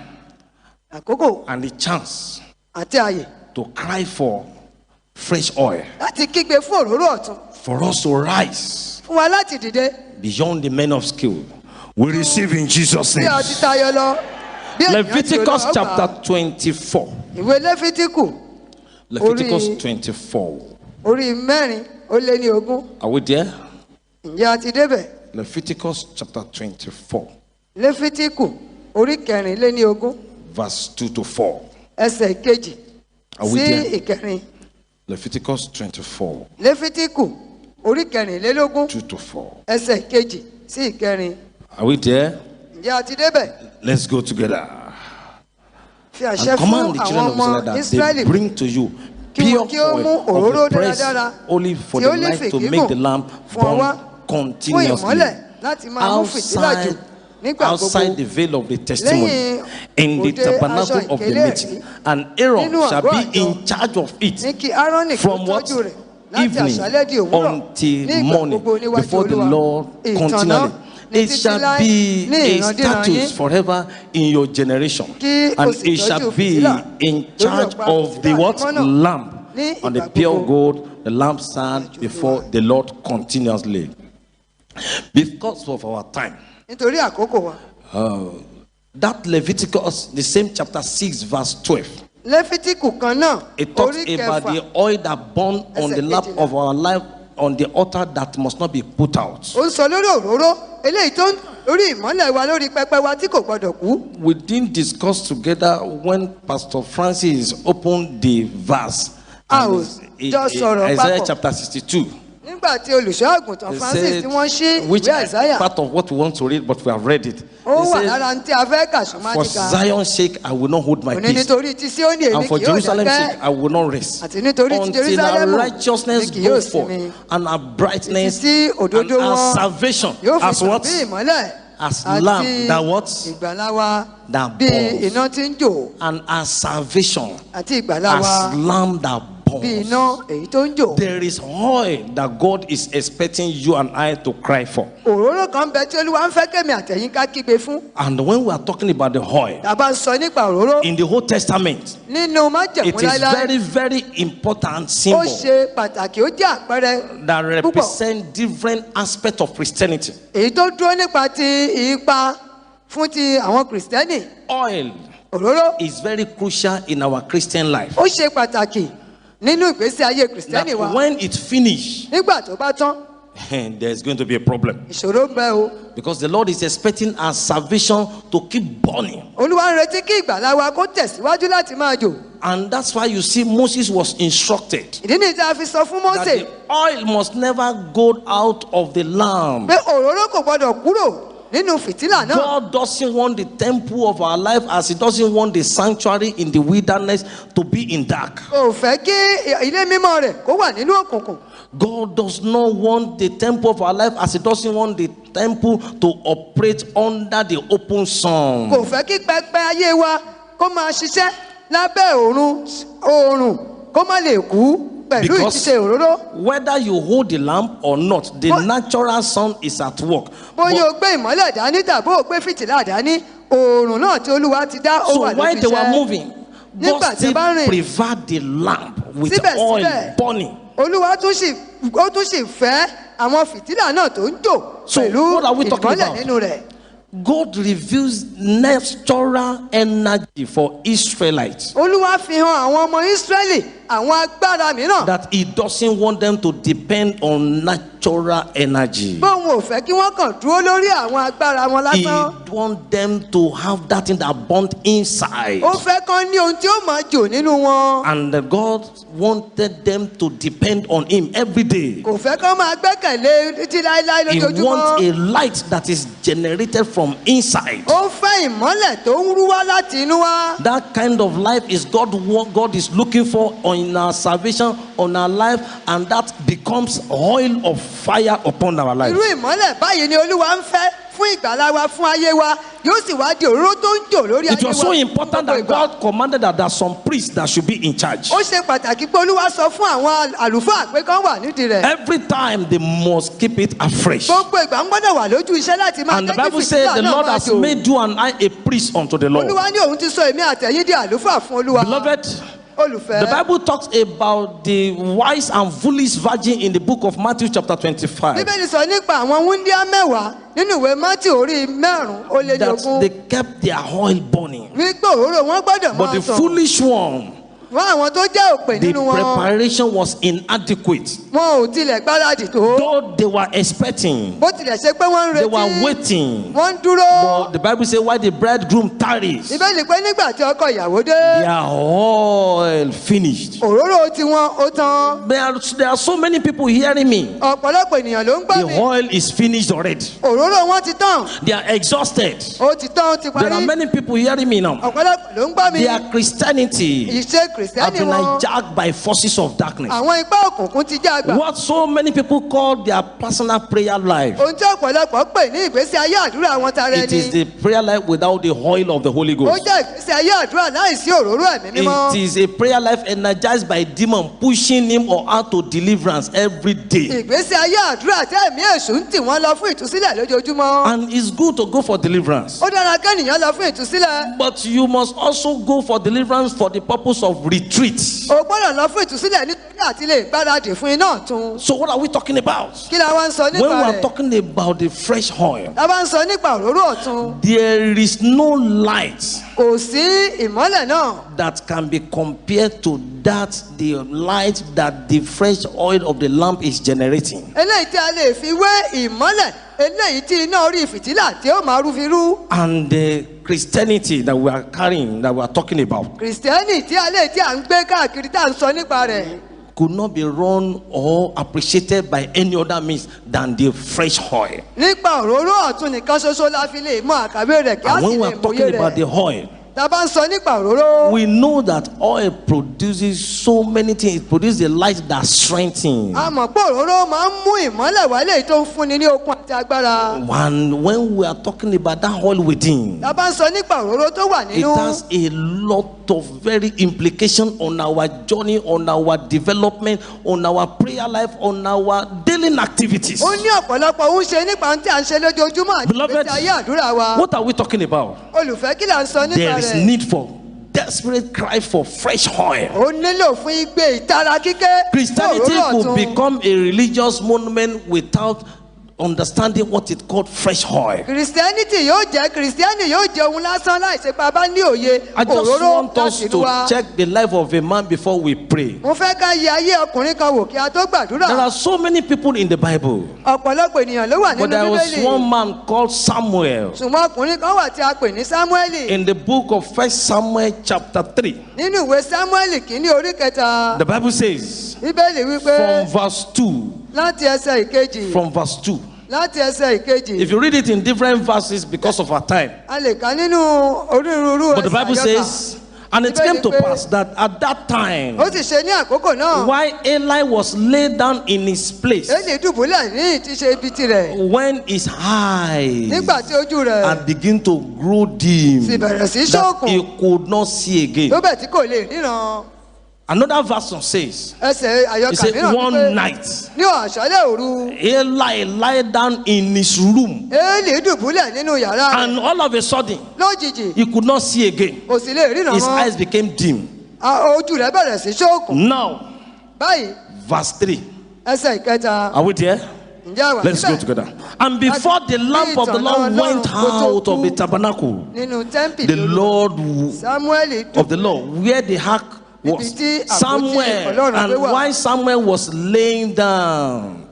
Àkókò and the chance àti àyè to cry for fresh oil, láti kígbe fún òróró ọ̀tun. for us to rise Fún wa láti dìde beyond the men of skill. We receive in Jesus' bí name. a ti tayọ lọ. Bí ènìyàn ti Leviticus lọ gbà. chapter 24. Ìwé Lẹ́fítíkù Leviticus Orí- 24. orí 4:20. Are we there? Ǹjẹ́ a ti débẹ̀? Leviticus chapter 24, Lẹ́fítíkù orí 4:20 verse 2 to 4. ẹsẹ̀ kejì Are we sí there? ìkẹrin. Leviticus 24, Lẹ́fítíkù orí 4:20 2 to 4. ẹsẹ̀ kejì sí ìkẹrin. Are we there? Ǹjẹ́ a ti débẹ̀? Let's go together. Fi àṣẹ And fún command the àwọn children of ọmọ Israel that they Ísírẹ́lì bring to you kí pure wọn kí ó mú oil òróró of the press dáradára only for tí the ó lè light to fìgígùn make the lamp fún ọ wá burn fún continuously ìmọ́lẹ̀ láti máa mú fìtílà jù nígbà outside gbogbo. the veil of the testimony Lẹ́yìn in the òde tabernacle aṣọ of the ìkélé meeting, ẹ̀rí, and Aaron nínú shall àgọ́ be àjọ, in charge of ní it kí Áárónì kí ó from what tọ́jú rẹ̀ láti evening àṣálẹ́ di òwúrọ̀ ní until ìgbà morning gbogbo níwájú before the Olúwa. Lord Ìtànná continually. ní It títí shall láé be ní a ìrandíran status yín. forever in your generation, Kí o and sì it shall tọ́jú be fìtílà in lórí charge ọ̀pá of the fìtílà what mímọ́ náà lamp ní and the ìgbà pure gbogbo. gold, the lampstand before the Lord continuously. Because of our time, Nítorí àkókò wa. that Leviticus, the same chapter 6, verse 12. Lẹ́fítíkù kan náà It talks orí about kẹfà the oil that burn on the lamp of our life on the altar that must not be put out. ó ń sọ lórí òróró eléyìí tó ń lórí ìmọ́lẹ̀ wa lórí pẹpẹ wa tí kò gbọdọ̀ kú. We didn't discuss together when Pastor Francis opened the verse. A ò in jọ sọ̀rọ̀ Isaiah papọ̀. chapter 62. Nígbà tí olùṣọ́ àgùntàn He Francis tí wọ́n ṣí which ìwé Àìsáyà, part of what we want to read, but we have read it. ó He wà said, lára ní tí a fẹ́ kà ṣùgbọ́n for ti kà. Zion's sake, I will not hold my Òní peace. nítorí tí Síónì èmi And for kì yóò Jerusalem's dákẹ́. sake, I will not rest. Àti nítorí ti Until Jerúsálẹ́mù our righteousness ni kì yóò go forth, sinmi. and our brightness, Títí tí and òdodo our wọn salvation yóò fi as tàn what? bí ìmọ́lẹ̀. as lamp that what? ìgbàlà wa That bí burns. iná tí ń jò, And as salvation, àti ìgbàlà wa as lamp that bí burns. iná èyí tó ń jò. There is oil that God is expecting you and I to cry for. Òróró kan bẹ tí Olúwa ń fẹ́ kémi àtẹ̀yìn ká kígbe fún. And when we are talking about the oil, Tá a bá ń sọ nípa òróró in the Old Testament, nínú májẹ̀mú it is láíláí, very, very important ó symbol ṣe pàtàkì, ó jẹ́ àpẹẹrẹ that púpọ̀. represent different aspects of Christianity. Èyí tó dúró nípa ti ipa fún ti àwọn Kìrìsìtẹ́nì. Oil Òróró is very crucial in our Christian life. ó ṣe pàtàkì nínú ìgbésí ayé Kìrìsìtẹ́nì That wa. when it finish, Nígbà tó bá tán, there's going to be a problem. ìṣòro ń bẹ o. Because the Lord is expecting our salvation to keep burning. Olúwa ń retí kí ìgbàlà wa kó tẹ̀síwájú láti máa jò. And that's why you see Moses was instructed Ìdí nìyí tí a fi sọ fún that Mósè the oil must never go out of the lamp. pé òróró kò gbọdọ̀ kúrò nínú fìtílà náà. God doesn't want the temple of our life as he doesn't want the sanctuary in the wilderness to be in dark. Kò fẹ́ kí ilé mímọ́ rẹ̀ kó wà nínú òkùnkùn. God does not want the temple of our life as he doesn't want the temple to operate under the open sun. Kò fẹ́ kí pẹpẹ ayé wa kó máa ṣiṣẹ́ lábẹ́ oòrùn kó má lè kú pẹ̀lú Because ìṣiṣẹ́ òróró. whether you hold the lamp or not, the natural sun is at work. Bóyá o gbé ìmọ́lẹ̀ dání tàbí o gbé fìtílà dání, oòrùn náà tí Olúwa ti dá ó So wà while lójú they were iṣẹ́. moving, God Nígbà tí still bá rìn, preferred the lamp with Síbẹ̀síbẹ̀, oil burning. Olúwa tún sì fẹ́ àwọn fìtílà náà tó ń jò So, pẹ̀lú what are we talking ìmọ́lẹ̀ about? nínú rẹ̀. God reveals natural energy for Israelites Olúwa fi hàn àwọn ọmọ Ísírẹ́lì àwọn agbára mìíràn. that he doesn't want them to depend on natural energy. Bóun ò fẹ́ kí wọ́n kàn dúró lórí àwọn agbára wọn He lásán. wants them to have that thing that burnt inside. Ó fẹ́ kán ní ohun tí ó máa jò nínú wọn. And God wanted them to depend on him every day. Kò fẹ́ kán máa gbẹ́kẹ̀lé títí láéláé He wants lójoojúmọ́. a light that is generated from inside. Ó fẹ́ ìmọ́lẹ̀ tó ń rú wá láti inú wá. That kind of life is God is looking for in our salvation, on our life, and that becomes oil of fire upon our life. Irú ìmọ́lẹ̀ báyìí ni Olúwa ń fẹ́ fún ìgbàlà wa, fún ayé wa, yóò sì wá di òróró tó ń jò lórí ayé wa. It was so important that God commanded that there are some priests that should be in charge. Ó ṣe pàtàkì pé Olúwa sọ fún àwọn àlùfáà pé kán wà nídìí rẹ̀. Every time they must keep it afresh. Gbogbo ìgbà ń gbọ́dọ̀ wà lójú iṣẹ́ láti máa And the jẹ́ kí Bible says fìtílà the náà Lord máa has jò. made you and I a priest unto the Lord. Olúwa ní òun ti sọ èmi àtẹ̀yìn di àlùfáà fún Olúwa. Beloved, Olùfẹ́. the Bible talks about the wise and foolish virgin in the book of Matthew chapter 25. Bíbélì sọ nípa àwọn wúndíá mẹ́wàá nínú ìwé Mátì orí 4:8. That they kept their oil burning. Wípé òróró wọn gbọ́dọ̀ But máa the sọ. foolish one, Wọ́n àwọn tó jẹ́ òpè the nínú wọn. preparation was inadequate. Wọn ò tilẹ̀ gbáradì tó. Though they were expecting, Bó tilẹ̀ ṣe pé wọ́n ń they retí. were waiting. Wọ́n ń dúró. But the Bible says, why the bridegroom tarries, Bíbélì pé nígbà tí ọkọ ìyàwó dé. their oil finished. Òróró tiwọn ó tán. There are so many people hearing me. Ọ̀pọ̀lọpọ̀ ènìyàn ló ń gbọ́ The mi. oil is finished already. Òróró wọn ti tán. They are exhausted. Ó ti tán, ó ti There are parí. many people hearing me now. Ọ̀pọ̀lọpọ̀ ló ń gbọ́ mi. Their Christianity Ìṣe have Kìrìsìtẹ́nì been wọn. hijacked by forces of darkness. Àwọn ipá òkùnkùn ti já àgbà. What so many people call their personal prayer life, Ohun tí ọ̀pọ̀lọpọ̀ pè ní ìgbésí ayé àdúrà wọn tara it is ẹni. the prayer life without the oil of the Holy Ó Ghost. jẹ́ ìgbésí ayé àdúrà láìsí òróró ẹ̀mí mímọ́. It is a prayer life energized by demon pushing him or her to deliverance every day. Ìgbésí ayé àdúrà tí ẹ̀mí èṣù ń tì wọ́n lọ fún ìtúsílẹ̀ lójoojúmọ́. And it's good to go for deliverance. Ó dára kẹ́nìyàn lọ fún ìtúsílẹ̀. But you must also go for deliverance for the purpose of retreat. O gbọ́dọ̀ lọ fún ìtúsílẹ̀ nítorí àti lè gbáradì fún iná ọ̀tun. So what are we talking about? Kí la wá ń sọ When nípa we are rẹ̀? talking about the fresh oil, La bá ń sọ nípa òróró ọ̀tun. there is no light Kò sí ìmọ́lẹ̀ náà that can be compared to the light that the fresh oil of the lamp is generating. eléyìí tí a lè fi wé ìmọ́lẹ̀ eléyìí tí iná orí fìtílà tí ó máa rú fi rú. And the Christianity that we are carrying, that we are talking about, Kìrìsìtẹ́nì tí a lè tí à ń gbé káàkiri tá à ń sọ nípa rẹ̀ could not be run or appreciated by any other means than the fresh oil. nípa òróró ọ̀tun nìkan ṣoṣo la fi lè mọ àkàwé rẹ̀ kí a And sì when we lè are mòye talking about the rẹ̀. oil, tá a bá ń sọ nípa òróró. we know that oil produces so many things. It produces a light that strengthens. a mọ̀ pé òróró máa ń mú ìmọ́lẹ̀ wálé tó ń fúnni ní okun àti agbára. And when we are talking about that oil within, tá a bá ń sọ nípa òróró tó wà it nínú. has a lot of very implication on our journey, on our development, on our prayer life, on our daily activities. ó ní ọ̀pọ̀lọpọ̀ ohun ṣe nípa ohun tí à ń ṣe lójoojúmọ́ àti Beloved, ìgbésí ayé àdúrà wa. what are we talking about? olùfẹ́ kí là ń sọ nípa There is rẹ̀. need for desperate cry for fresh oil. ó nílò fún igbe ìtara kíké. Christianity fún òróró could ọ̀tun. become a religious monument without understanding what it called fresh oil. Christianity yóò jẹ́ Christianity yóò jẹ́ ohun lásán láìsí pé a bá ní òye I just òróró want us láti to inú wa. check the life of a man before we pray. mo fẹ́ ká yẹ ayé ọkùnrin kan wò kí a tó gbàdúrà. There are so many people in the Bible, ọ̀pọ̀lọpọ̀ ènìyàn ló wà but nínú there was bíbélì. one man called Samuel. ṣùgbọ́n ọkùnrin kan wà tí a pè ní Sámúẹ́lì. In the book of 1 Samuel chapter 3, nínú ìwé Sámúẹ́lì kìíní orí kẹta. the Bible says, bíbélì wípé from verse 2, láti ẹsẹ̀ ìkejì. from verse 2. láti ẹsẹ̀ ìkejì. If you read it in different verses because of our time. a lè kà nínú onírúurú But the Bible àyọkà. says, and it came to pass that at that time, ó sì ṣe ní àkókò náà. while Eli was laid down in his place, Élì dùbúlẹ̀ ní ìtíṣe ibi tirẹ̀. when his eyes nígbà tí ojú rẹ̀ had begin to grow dim, sì bẹ̀rẹ̀ sí that ṣókùn. he could not see again. tó bẹ̀ tí kò lè ríran. Another version says, ẹsẹ̀ he àyọkà said, mìíràn one wípé night, ní àṣálẹ̀ òru. Eli lay down in his room, Élì dùbúlẹ̀ nínú yàrá rẹ̀. and all of a sudden, lójijì he could not see again. kò sì lè ríran His mọ́. eyes became dim. Ojú rẹ̀ bẹ̀rẹ̀ sí ṣókùn. Now, báyìí verse 3. ẹsẹ̀ ìkẹta. Are we there? ǹjẹ́ àwa Let's go níbẹ̀? together. And before the lamp of the Lord went out of the tabernacle, nínú tẹ́ḿpìlì the Olúwa, Lord Sámúẹ́lì of the Lord, where the ark was, Níbi tí àpótí Samuel, Ọlọ́run and gbé wà. while Samuel was laying down,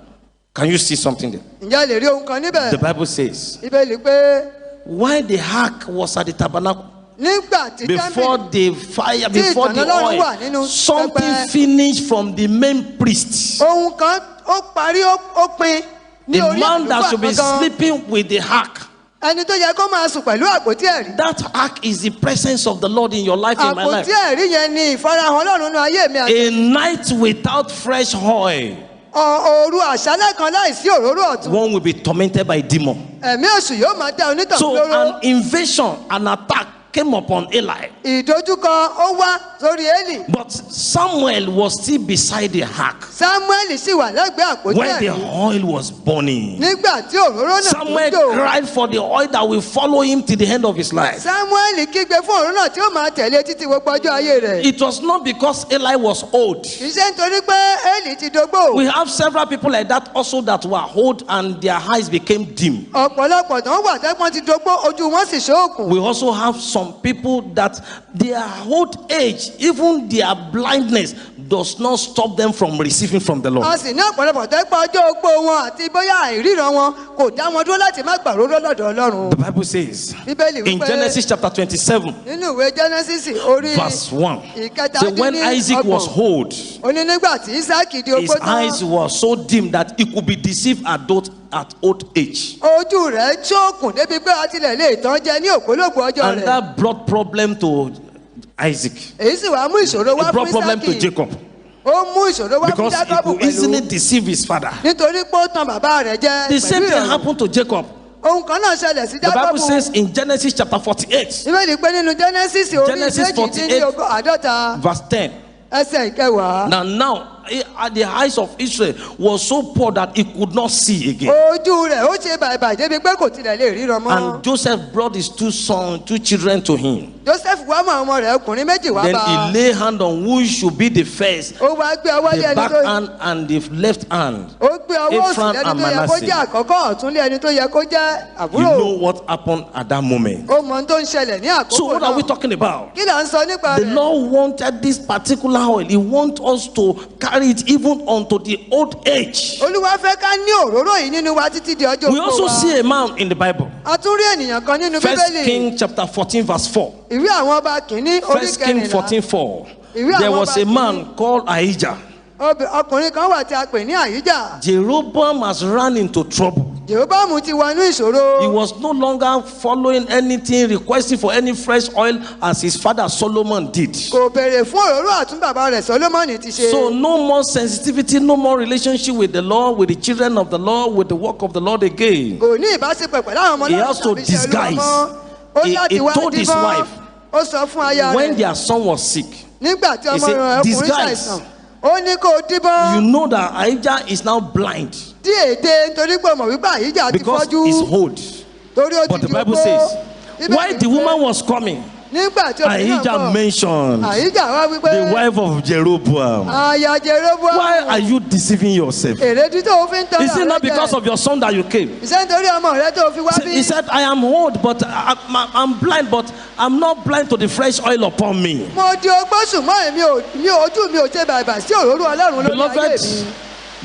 can you see something there? ǹjẹ́ lè rí ohun kan níbẹ̀? The Bible says, Bíbélì pé while the ark was at the tabernacle, nígbà tí before tẹ́ḿpìlì the fire, Tí before the ìtànná Ọlọ́run wà oil, nínú something pẹpẹ. finished from the main priest. ohun kan ó parí ó pin ní The orí man that should be àlùfáà gangan. sleeping with the ark. ẹni tó yẹ kó máa sùn pẹ̀lú àpótí ẹ̀rí. That ark is the presence of the Lord in your life, in my life. àpótí ẹ̀rí yẹn ni ìfarahàn Ọlọ́run nínú ayé mi àti A night without fresh oil, òru àṣálẹ́ kan láìsí òróró ọ̀tún. one will be tormented by demon. ẹ̀mí èṣù yóò máa dá onítàn So lóró. an invasion, an attack came upon Eli. ìdojúkọ ó wá sórí Élì. But Samuel was still beside the ark Sámúẹ́lì sì wà lẹ́gbẹ̀ẹ́ àpótí when the ẹ̀rí. oil was burning. nígbà tí òróró náà tó Samuel jò. cried for the oil that will follow him to the end of his life. Sámúẹ́lì kígbe fún òróró náà tí ó máa tẹ̀lé títí gbogbo ọjọ́ ayé rẹ̀. It was not because Eli was old. kì í ṣe nítorí pé Élì ti dogbó. We have several people like that also that were old and their eyes became dim. ọ̀pọ̀lọpọ̀ tó wà tẹ́gbọ́n ti dogbó ojú wọn sì ṣókùn. We also have some people that their old age, even their blindness, does not stop them from receiving from the a Lord. sì ní ọ̀pọ̀lọpọ̀ tẹ́gbọ́n ọjọ́ ogbó wọn àti bóyá àìríran wọn kò dá wọn dúró láti má gbà róró lọ́dọ̀ Ọlọ́run. The Bible says Bíbélì in wípé Genesis chapter 27, nínú ìwé Genesis orí verse 1, ìkẹta so when dín ní Isaac was ọgbọ̀n. old, ó ní nígbà tí Ísáàkì di his ogbó eyes tán were so dim that he could be deceived at old age. ojú rẹ̀ ṣókùn débi pé a tilẹ̀ lè tán jẹ ní ògbólógbòó ọjọ́ And rẹ̀. that brought problem to Isaac. èyí sì wá mú ìṣòro wá It fún brought problem to Ísáàkì. Jacob ó mú ìṣòro wá fún because he Jákọ́bù could easily pẹ̀lú deceive his father. nítorí pé ó tan bàbá rẹ̀ jẹ The same pẹ̀lú thing ìrọ̀rùn. happened to Jacob. ohun kan náà ṣẹlẹ̀ sí The Bible Jákọ́bù. says in Genesis chapter 48, Bíbélì pé nínú Genesis orí Genesis méjìdínlọ́gọ́ta verse 10. ẹsẹ̀ ìkẹwàá. Now, the eyes of Israel was so poor that he could not see again. ojú rẹ̀ ó ṣe bàìbàì débi pé kò tilẹ̀ lè ríran mọ́. And Joseph brought his two children to him. Joseph wá mọ ọmọ rẹ̀ ọkùnrin méjì wá Then bá a. he lay hand on who should be the first, ó wá gbé ọwọ́ lé the ẹni back tó hand and the left hand. ó gbé ọwọ́ òsì Ephraim lẹ́ni and tó yẹ kó Manasseh. jẹ́ àkọ́kọ́ ọ̀tún lé ẹni tó yẹ kó jẹ́ You àbúrò. know what happened at that moment. ó mọ ohun tó ń ṣẹlẹ̀ ní So àkókò what are we náà. talking about? kí là ń sọ nípa The rẹ̀? Lord wanted this particular oil. He wants us to carry it even unto the old age. olúwa fẹ́ ká ní òróró yìí nínú wa títí di ọjọ́ We ogbó also wa. see a man in the Bible. a tún rí ènìyàn kan nínú First bíbélì. King chapter 14 verse 4. ìwé àwọn ọba kìíní orí First King kẹrìnlá. 14:4. Ìwé There àwọn was ọba a man called Ahijah. ọkùnrin kan wà tí a pè ní àyíjà. Jeroboam has run into trouble. Jeroboamu ti wọnú ìṣòro. He was no longer following anything, requesting for any fresh oil as his father Solomon did. Kò béèrè fún òróró ọ̀tún bàbá rẹ̀ Sólómọ́nì ti ṣe. So no more sensitivity, no more relationship with the Lord, with the children of the Lord, with the work of the Lord again. Kò ní ìbáṣepọ̀ pẹ̀lú àwọn ọmọ He Ọlọ́run has to tàbí iṣẹ́ Olúwa disguise. mọ́. Ó He láti wá told his díbọ́n. wife, Ó sọ fún aya when rẹ̀ their son was sick, nígbà tí he ọmọ said, rẹ̀ ọkùnrin "Disguise." ṣàìsàn. Ó ní kó o díbọ́n. you know that Ahijah is now blind Dí ète nítorí pé mọ̀ wípé Àhíjà ti because fọ́jú. he's old. Torí ó ti But the di Bible opó. says, Bíbélì while the wípé woman was coming, nígbà tí obìnrin náà Ahijah bọ̀, mentioned Àhíjà wá wípé the wife of Jeroboam. aya Jeroboamu. Why are you deceiving yourself? Èrèdí tó o fi ń tọ́ra Is it not rẹ because jẹ? of your son that you came? Ìṣe nítorí ọmọ rẹ tó o fi wá bí. He said, I am old, but I'm blind, but I'm not blind to the fresh oil upon me. Mo di ogbó ṣùgbọ́n ojú mi ò ṣe bàbà sí òróró Ọlọ́run lórí ayé Beloved, mi.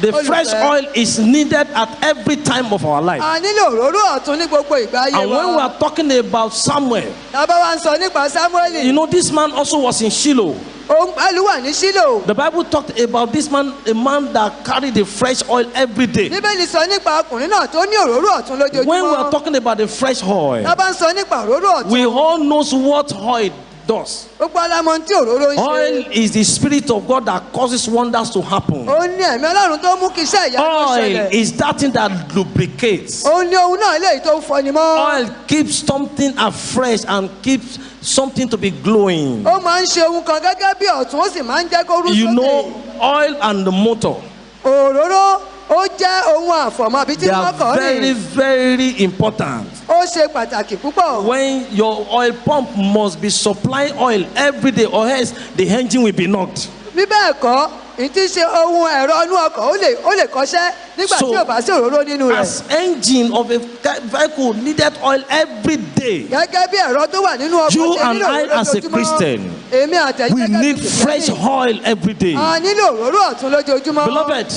the fresh oil is needed at every time of our life. A nílò òróró ọ̀tún ní gbogbo ìgbà ayé And when we wa. are talking about Samuel, Tábà wá ń sọ nípa Sámúẹ́lì. you know, this man also was in Shiloh. Òun pẹ̀lú wà ní Ṣílò. The Bible talked about this man, a man that carried the fresh oil every day. Bíbélì sọ nípa ọkùnrin náà tó ní òróró ọ̀tún lójoojúmọ́. When we are talking about the fresh oil, Tábà ń sọ nípa òróró ọ̀tún. we all know what oil does. Gbogbo alamọ tí òróró ń ṣe. Oil is the spirit of God that causes wonders to happen. Ó ní ẹ̀mí Ọlọ́run tó mú kí iṣẹ́ ìyanu Oil ṣẹlẹ̀. is that thing that lubricates. Ó ní ohun náà léyìí tó ń fọni mọ́. Oil keeps something afresh and keeps something to be glowing. Ó máa ń ṣe ohun kan gẹ́gẹ́ bí ọ̀tún ó sì máa ń jẹ́ kó rú You sókè. know, oil and the motor, Òróró ó jẹ́ ohun àfọ̀mọ́ àbí tí they wọ́n are kọ́ very, rìn. very important. Ó ṣe pàtàkì púpọ̀. When your oil pump must be supplying oil every day, or else the engine will be knocked. Bí bẹ́ẹ̀ kọ́, ìtí ṣe ohun ẹ̀rọ inú ọkọ̀ ó lè kọ́ṣẹ́ nígbà So, tí ò bá sí òróró nínú rẹ̀. As engine of a vehicle needed oil every day, Gẹ́gẹ́ bí ẹ̀rọ tó wà nínú ọkọ̀ You ṣe and nílò I òróró as a lójoojúmọ́. Christian, Èmi àtẹ̀yìn we gẹ́gẹ́ bí need Kìrìsìtẹ́nì. fresh oil every day. A nílò òróró ọ̀tún lójoojúmọ́. Beloved,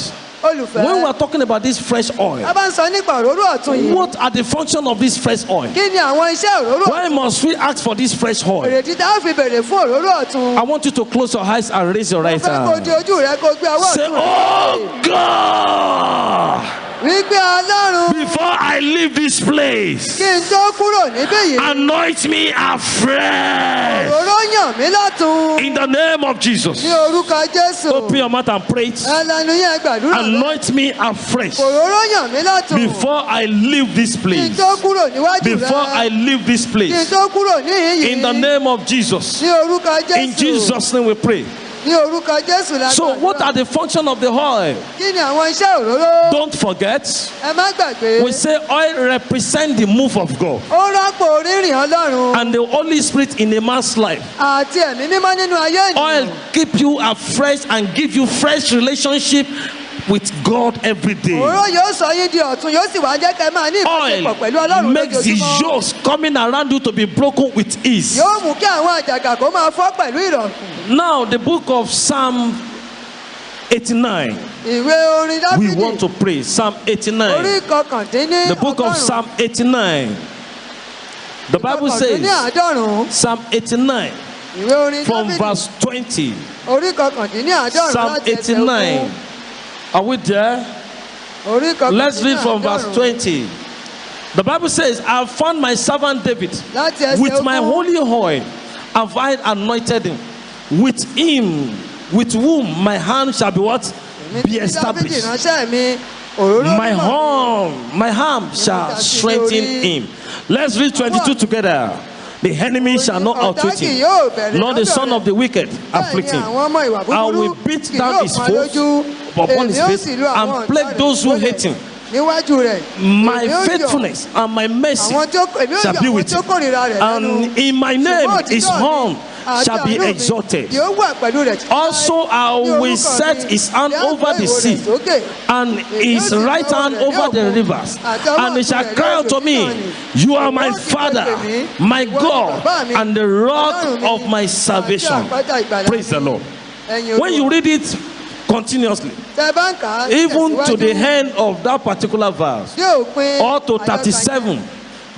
Olùfẹ́. when we are talking about this fresh oil, A bá ń sọ nípa òróró ọ̀tún yìí. what are the functions of this fresh oil? Kí ni àwọn iṣẹ́ òróró ọ̀tún? Why must we ask for this fresh oil? Èrèdí tá a fi bèrè fún òróró ọ̀tún. I want you to close your eyes and raise your right Mo fẹ́ kó di hand. ojú rẹ kó gbé ọwọ́ Say, ọ̀tún rẹ. oh God, Wípé Ọlọ́run before I leave this place, kí n tó kúrò níbí yìí. anoint me afresh. Òróró yàn mí lọ́tún. In the name of Jesus. Ní orúkọ Jésù. Open your mouth and pray it. Ẹlẹ́nu yẹn gbàdúrà. Anoint me afresh Òróró yàn mí lọ́tún. before I leave this Kí n place. tó kúrò níwájú rẹ. Before I leave this Kí n place. tó kúrò níhìn yìí. In the name of Jesus. Ní orúkọ Jésù. In Jesus' name we pray. Ní orúkọ Jésù la So what are the functions of the oil? Kí ni àwọn iṣẹ́ òróró? Don't forget, Ẹ má gbàgbé. we say oil represents the move of God Ó rọ́pò rírìn Ọlọ́run. and the Holy Spirit in a man's life. Àti ẹ̀mí mímọ́ nínú ayé ènìyàn. Oil keep you afresh and give you fresh relationship with God every day. Òróró yóò sọ yín di ọ̀tun yóò sì wá jẹ́ kẹ́ máa ní ìbáṣepọ̀ pẹ̀lú Oil Ọlọ́run makes the lójoojúmọ́. yokes coming around you to be broken with ease. Yóò mú kí àwọn àjàgà kó máa fọ́ pẹ̀lú ìrọ̀rùn. Now, the book of Psalm 89. Ìwé orin We Dáfídì. want to pray. Psalm Orí 89. kọkàndínní The book of ọgọ́rùn-ún. Psalm 89. The Bible Kọkàndínní says, àádọ́rùn-ún. Psalm 89 Ìwé orin from Dáfídì. verse 20. Orí kọkàndínní àádọ́rùn-ún Psalm láti ẹsẹ̀ 89. ogún. Are we there? Orí kọkàndínní Let's read from verse àádọ́rùn-ún. 20. The Bible says, I have found my servant David. Láti ẹsẹ̀ With my ogún. holy oil have I anointed him. With him, with whom my hand shall be what? Èmi Be ti Dáfídì established. ránṣẹ́ mi. Òróró My mímọ́. arm shall strengthen him. Let's read 22 together. The enemy shall not outwit him, nor the son of the wicked afflict him. I will beat down his foes upon his face and plague those who hate him. Níwájú rẹ̀. My Èmi ó yọ̀ faithfulness and my mercy àwọn tó èmi ó shall yọ̀ be àwọn with tó him. kórìíra rẹ̀ lẹ́nu. And in my name his horn shall be exalted. Yóò wà pẹ̀lú rẹ̀ títí láé. Also I Ní will orúkọ set mi, his hand bí a over gbé the ìwo sea, rẹ̀ sókè. and his right hand over the rivers, and he shall cry unto me, You are my Father, my God, and the rock of my salvation. Praise the Lord. When you read it continuously, Tẹ́ bá ń kà á even to the tẹ̀síwájú, end of that particular verse, dé òpin or to àyọkà yẹn. 37,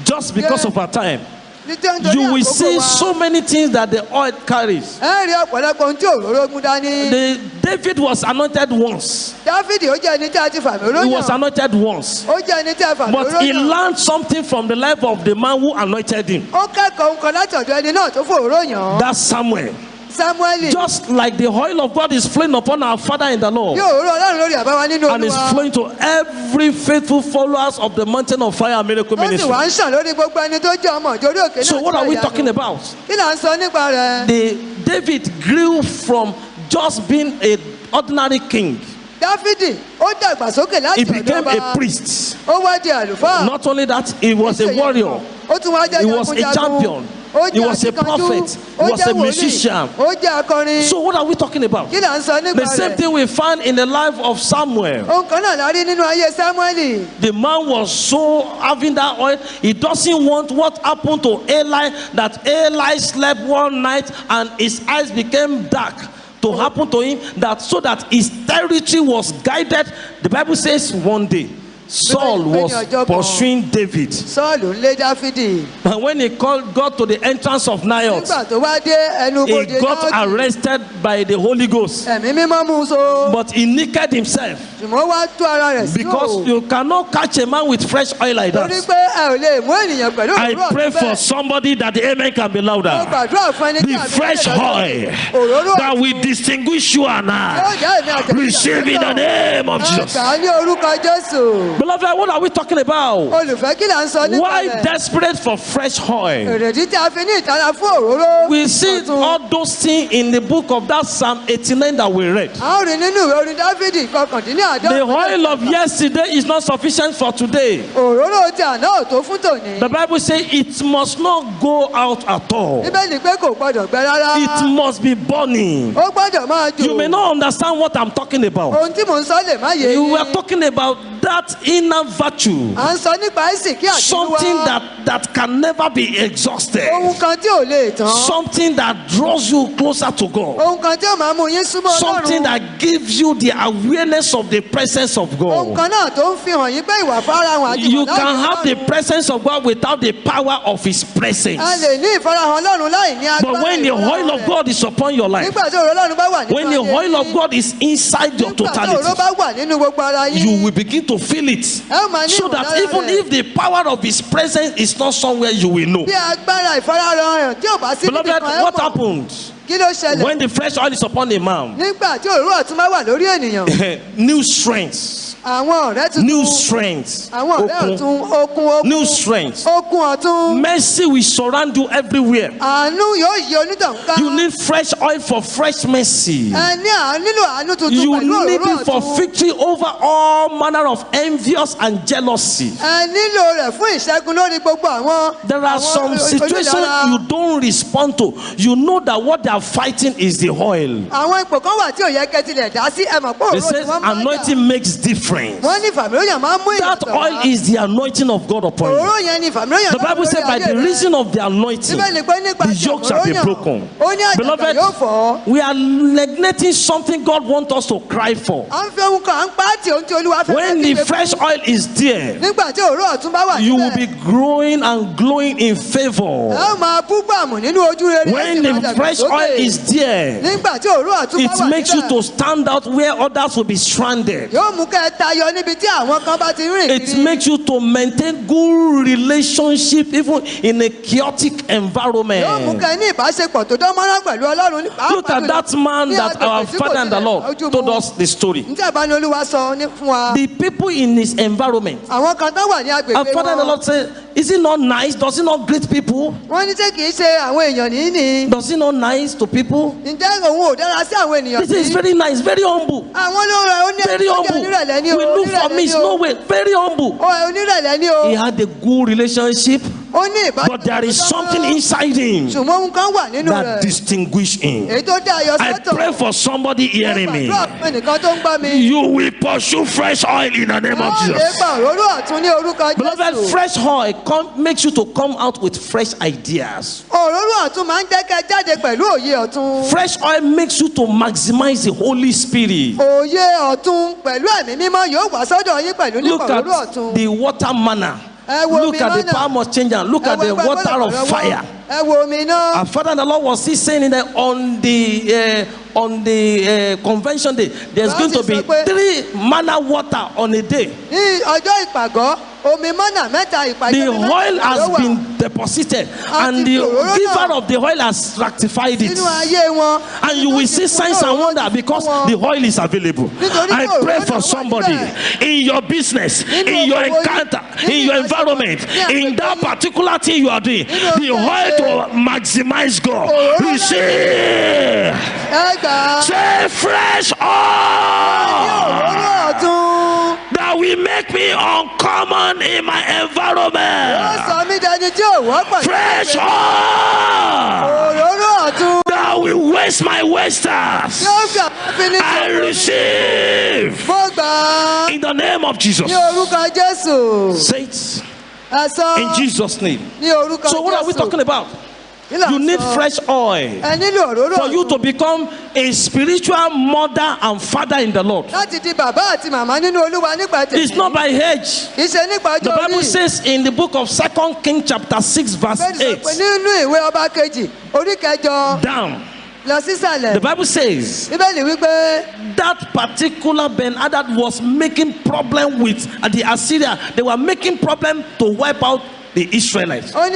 just because of our time, you will see so many things that the oil carries. ẹ rí ọ̀pọ̀lọpọ̀ ohun tí òróró mú dání. David was anointed once. Dáfídì ó jẹ́ ẹni tí a ti fàmì He olóyàn. was anointed once. Ó jẹ́ ẹni tí a fàmì But he olóyàn. learned something from the life of the man who anointed him. Ó kẹ́kọ̀ọ́ nǹkan láti ọ̀dọ̀ ẹni náà tó fòróró yàn. That's Samuel. Sámúẹ́lì. Just like the oil of God is flowing upon our Father in the Lord, Bí òróró Ọlọ́run lórí àbáwá nínú and is Olúwa. flowing to every faithful followers of the Mountain of Fire and Miracle Ó sì Ministry. wá ń ṣàn lórí gbogbo ẹni tó jẹ́ ọmọ ìjọ orí òkè náà. So what tí ó are we yanu. talking about? Kí là ń sọ nípa rẹ̀? David grew from just being an ordinary king. Dáfídì ó dàgbàsókè láti He ọ̀dọ̀ became ọba. a priest. Ó wá di àlùfáà. Not only that, he was a warrior. Ó tún wá jẹ́ He was a jagunjagun. champion. Ó He jẹ́ was a akíkanjú. prophet. He Ó was jẹ́ a wòlíì. musician. Ó jẹ́ akọrin. So what are we talking about? Kí là ń sọ nípa The same rẹ̀? thing we find in the life of Samuel. Ohun kan náà la rí nínú ayé Sámúẹ́lì. The man was so having that oil, he doesn't want what happened to Eli, that Eli slept one night and his eyes became dark to happen to him, that so that his territory was guided. The Bible says one day Saul was pursuing David, Sọ́ọ̀lù ń lé Dáfídì. and when he got to the entrance of Naioth, Nígbà tó wá dé ẹnu he bodè got Náótì, arrested by the Holy Ghost, ẹ̀mí mímọ́ mú un so. but he naked himself, Ṣùgbọ́n wá tú ara rẹ̀ sí because òò. you cannot catch a man with fresh oil like Torí that. pé ẹ ò lè mú ènìyàn pẹ̀lú I òwúrọ̀ pray bẹ́ẹ̀. for somebody that the amen can be Mo louder. gbàdúrà fún ẹni tí The àmì fresh rẹ̀ lọ́sọ̀. oil Òróró that will distinguish you and Yóò I. jẹ́ èmi àtẹ̀yìn Receive in the name of Jesus. Àgbà ní orúkọ Jésù. Beloved, what are we talking about? Olùfẹ́ kí là ń sọ nípa Why rẹ̀? desperate for fresh oil? Èrèdí tí a fi ní ìtara fún òróró. We see all those things in the book of that Psalm 89 that we read. A ó rí nínú ìwé orin Dáfídì kọkàndínláàdọ́rùn. The oil of yesterday is not sufficient for today. Òróró ti àná ò tó fún tòní. The Bible says it must not go out at all. Bíbélì pé kò gbọdọ̀ gbẹ rárá. It must be burning. Ó gbọdọ̀ máa jò. You may not understand what I'm talking about. Ohun tí mò ń sọ lè má yé You yín. were talking about that inner virtue, À ń sọ nípa ìsìnkí àtinúwá. something that can never be exhausted, Ohun kan tí ò lè tán. something that draws you closer to God, Ohun kan tí ó máa mú yín súnmọ́ something Ọlọ́run. that gives you the awareness of the presence of Ohun God. kan náà tó ń fi hàn yín pé ìwà farahàn àti You ìwà can láàyè have the Ọlọ́run. presence of God without the power of His A presence. lè ní ìfarahàn Ọlọ́run láì ní agbára But when the ìfarahàn oil of rẹ̀. God is upon your life, Nígbà tí òróró Ọlọ́run bá wà nínú when the ayé oil of yín, God is inside your nígbà tí òróró totality, bá wà nínú gbogbo ara yín, you will begin to feel it. ẹ ó máa ní So that ìmọ̀lára even rẹ̀. if the power of His presence is not somewhere, you will know. Bí agbára ìfarahàn rẹ̀ tí ò bá sí níbi Beloved, kan ẹ what mọ̀. happened Kí ló ṣẹlẹ̀? when the fresh oil is upon a man? Nígbà tí òróró ọ̀tún bá wà lórí ènìyàn, New strength, àwọn ọ̀rẹ́ tuntun, new strength, àwọn ọ̀rẹ́ ọ̀tún, okun, new strength. okun ọ̀tún, Mercy will surround you everywhere. àánú yóò yí onítàn ká. You need fresh oil for fresh mercy. Ẹ nílò àánú tuntun You pẹ̀lú need òróró it for ọ̀tún. victory over all manner of envious and jealousy. Ẹ nílò rẹ̀ fún ìṣẹ́gun lórí gbogbo àwọn. There are some situations you don't respond to. You know that what they are fighting is the oil. Àwọn ipò kan wà tí ò yẹ kẹ́ tilẹ̀ dá sí ẹ mọ̀ pé It òróró ni says wọ́n máa jà. anointing makes difference. Wọ́n ní ìfàmìlóyàn máa ń mú That ìyàtọ̀ oil wá. is the anointing of God upon you. Òróró yẹn ni ìfàmìlóyàn The Bible says by the reason of the anointing, Bíbélì pé nípa the ti yoke shall be òróró yàn, broken. ó ní àjàgà Beloved, yóò fọ́. we are neglecting something God wants us to cry for. À ń fi ohun kan à ń pa á tì ohun tí Olúwa fẹ́ When fẹ́ the kígbe fresh fún. oil is there, Nígbà tí òróró ọ̀tún bá wà you will be níbẹ̀, growing and glowing in ẹ favor. ó máa bú gbàmù nínú ojú rere. When ẹ sì máa the dàgbà fresh sókè. oil is there, Nígbà tí òróró ọ̀tún bá it wà makes you níbẹ̀, to stand out where others will be stranded. yóò mú kẹ́ ẹ tayọ níbi tí àwọn kan bá ti rìn It kiri. makes you to maintain good relationship even in a chaotic Yóò mú environment. kẹ́ ẹ ní ìbáṣepọ̀ tó dán mọ́rán pẹ̀lú Ọlọ́run. Look at that man that our father and the Lord told us the story. Níta bá ní Olúwa sọ fún wa. The people in his environment, Àwọn kan tó wà ní our agbègbè father and the wọn. Lord said, is it not nice? Does it not greet people? Wọ́n ní ṣé kì í ṣe àwọn èèyàn nìyí ni. Does it not nice to people? Ǹjẹ́ òun ò dára sí àwọn ènìyàn This is nìyí? very nice, very humble. Àwọn ló rẹ̀ ó ní Very humble. onírẹ̀lẹ̀ ní o. We look for me, Onírẹ̀lẹ̀ ní no o. way. Very humble. Onírẹ̀lẹ̀ ní o. He had a good relationship, Ó ní ìbáṣepọ̀ but there is tó dán something mọ́rán. inside him Ṣùgbọ́n ohun kan wà nínú that rẹ̀. distinguishes him. Èyí tó dá ayọ̀ I sọ́tọ̀. pray for somebody hearing me. Gbàdúrà fún ẹnìkan tó ń gbọ́ mi. You will pursue fresh oil in the name of Wọ́n lè Jesus. gba òróró ọ̀tún ní orúkọ Beloved, Jésù. fresh oil makes you to come out with fresh ideas. Òróró ọ̀tún máa ń jẹ́ kẹ́ jáde pẹ̀lú òye ọ̀tún. Fresh oil makes you to maximize the Holy Spirit. Òye ọ̀tún pẹ̀lú ẹ̀mí mímọ́ yóò wá sọ́dọ̀ yín pẹ̀lú nípa Look òróró at ọ̀tún. the water manna. Ẹ wo Look omi at the mọ́nà. palm of change and look Ẹ at wo the ẹgbẹ́ water gbọ́dọ̀ of lọ́wọ́. fire. Ẹ wo omi náà. Our Father and the Lord was still saying in on the convention day, there's going to be 3 manna water on a day. Ní ọjọ́ ìpàgọ́, omi mọ́nà mẹ́ta ìpàgọ́. The oil has been deposited, and the giver of the oil has ratified it. Nínú ayé wọn. And you will see signs and wonder because the oil is available. I pray for somebody in your business, in your encounter, in your environment, in that particular thing you are doing, the oil to maximize God. Receive. Say fresh oil that will make me uncommon in my environment. Fresh oil that will waste my wasters. I receive in the name of Jesus. Say it in Jesus' name. So what are we talking about? You need fresh oil for you to become a spiritual mother and father in the Lord. It's not by age. The Bible says in the book of 2 Kings chapter 6 verse 8. Down. The Bible says that particular Ben-Hadad was making problem with the Assyria. They were making problem to wipe out the Israelites. But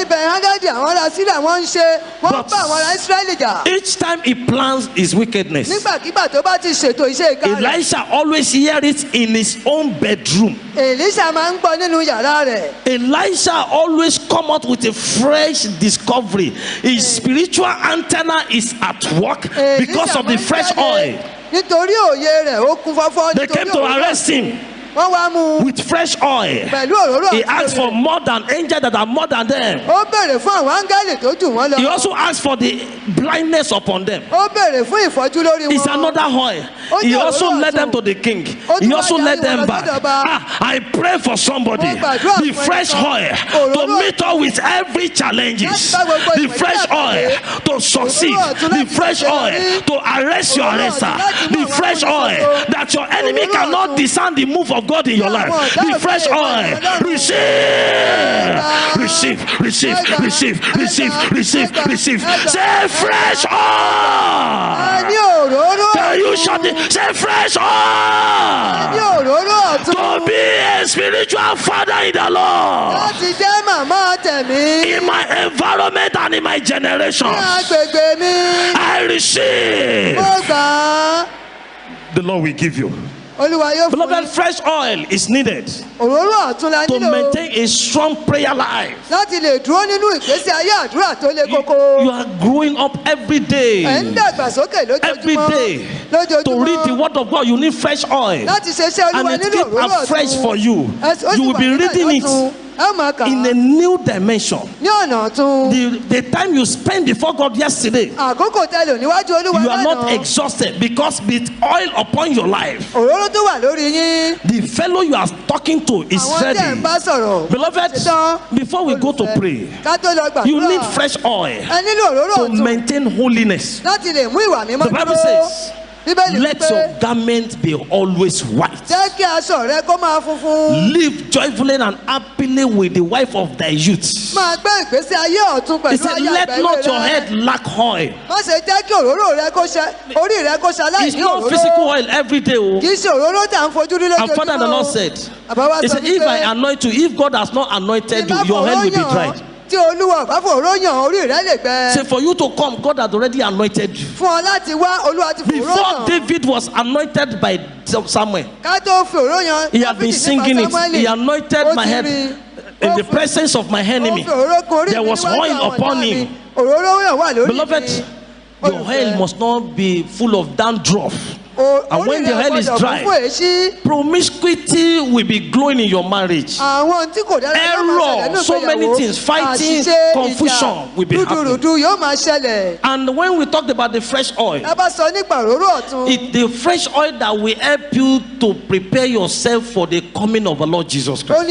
each time he plans his wickedness, Elisha always hears it in his own bedroom. Elisha always come out with a fresh discovery. His spiritual antenna is at work because of the fresh oil. They came to arrest him with fresh oil. He asked for more than angels that are more than them. He also asked for the blindness upon them. It's another oil. He also led them to the king. He also led them back. I pray for somebody, the fresh oil to meet up with every challenges, the fresh oil to succeed, the fresh oil to arrest your arrester, the fresh oil that your enemy cannot discern the move of God in your life. The fresh oil. Receive. Say fresh oil. Tell you something. Say fresh oil. To be a spiritual father in the Lord. In my environment and in my generation, I receive. The Lord will give you. Beloved, fresh oil is needed to maintain a strong prayer life. You are growing up every day. Every day. To read the word of God, you need fresh oil. And it keeps afresh for you. You will be reading it in a new dimension. The time you spent before God yesterday, you are not exhausted because with oil upon your life, the fellow you are talking to is ready. Beloved, before we go to pray, you need fresh oil to maintain holiness. The Bible says, let your garment be always white. Live joyfully and happily with the wife of thy youth. He said, let not your head lack oil. It's not physical oil every day. And Father and the Lord said, he said, if I anoint you, if God has not anointed you, your head will be dried. Say for you to come, God had already anointed you. Before David was anointed by Samuel, he had been singing it. He anointed my head in the presence of my enemy. There was oil upon him. Beloved, your oil must not be full of dandruff. And when the hell is dry, promiscuity will be glowing in your marriage. Error, so many things, fighting, confusion will be happening. And when we talked about the fresh oil, it's the fresh oil that will help you to prepare yourself for the coming of the Lord Jesus Christ.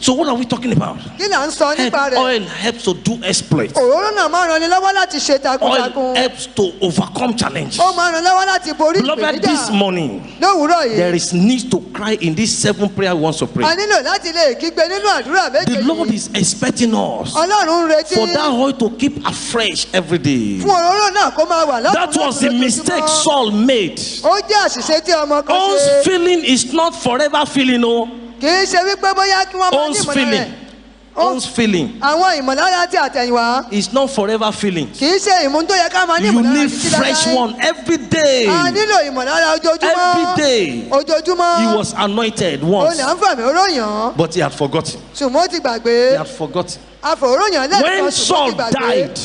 So what are we talking about? Oil helps to do exploits. Oil helps to overcome challenges. ó máa ń ràn lọ́wọ́ láti borí Beloved, this ìpèníjà. morning, lówùúrọ̀ there yìí is need to cry in this 7 prayer we want to a pray. nílò láti lè kígbe nínú àdúrà méje The Lord yìí. is expecting us ọlọ́run ń retí for that oil to keep afresh every day. fún òróró náà kó máa wà That was the mistake Saul made. ó jẹ́ àṣìṣe tí ọmọ kan Own ṣe. feeling is not forever feeling, oh. kì í ṣe wípé bóyá kí wọ́n máa ní Own ìmọ̀lára feeling. rẹ̀. Own feeling àwọn ìmọ̀lára tí àtẹ̀yìnwá is not forever feeling. kì í ṣe ìmú tó yẹ ká máa ní You ìmọ̀lára need títí fresh láéláé. one every day. a nílò ìmọ̀lára ojoojúmọ́. Every day. ojoojúmọ́. He was anointed ó once, lè ń fàmì oróyàn. but he had forgotten. ṣùgbọ́n ó ti He gbàgbé. had forgotten. àfòróyàn lẹ́ẹ̀kan When ṣùgbọ́n ó Saul ti gbàgbé. died,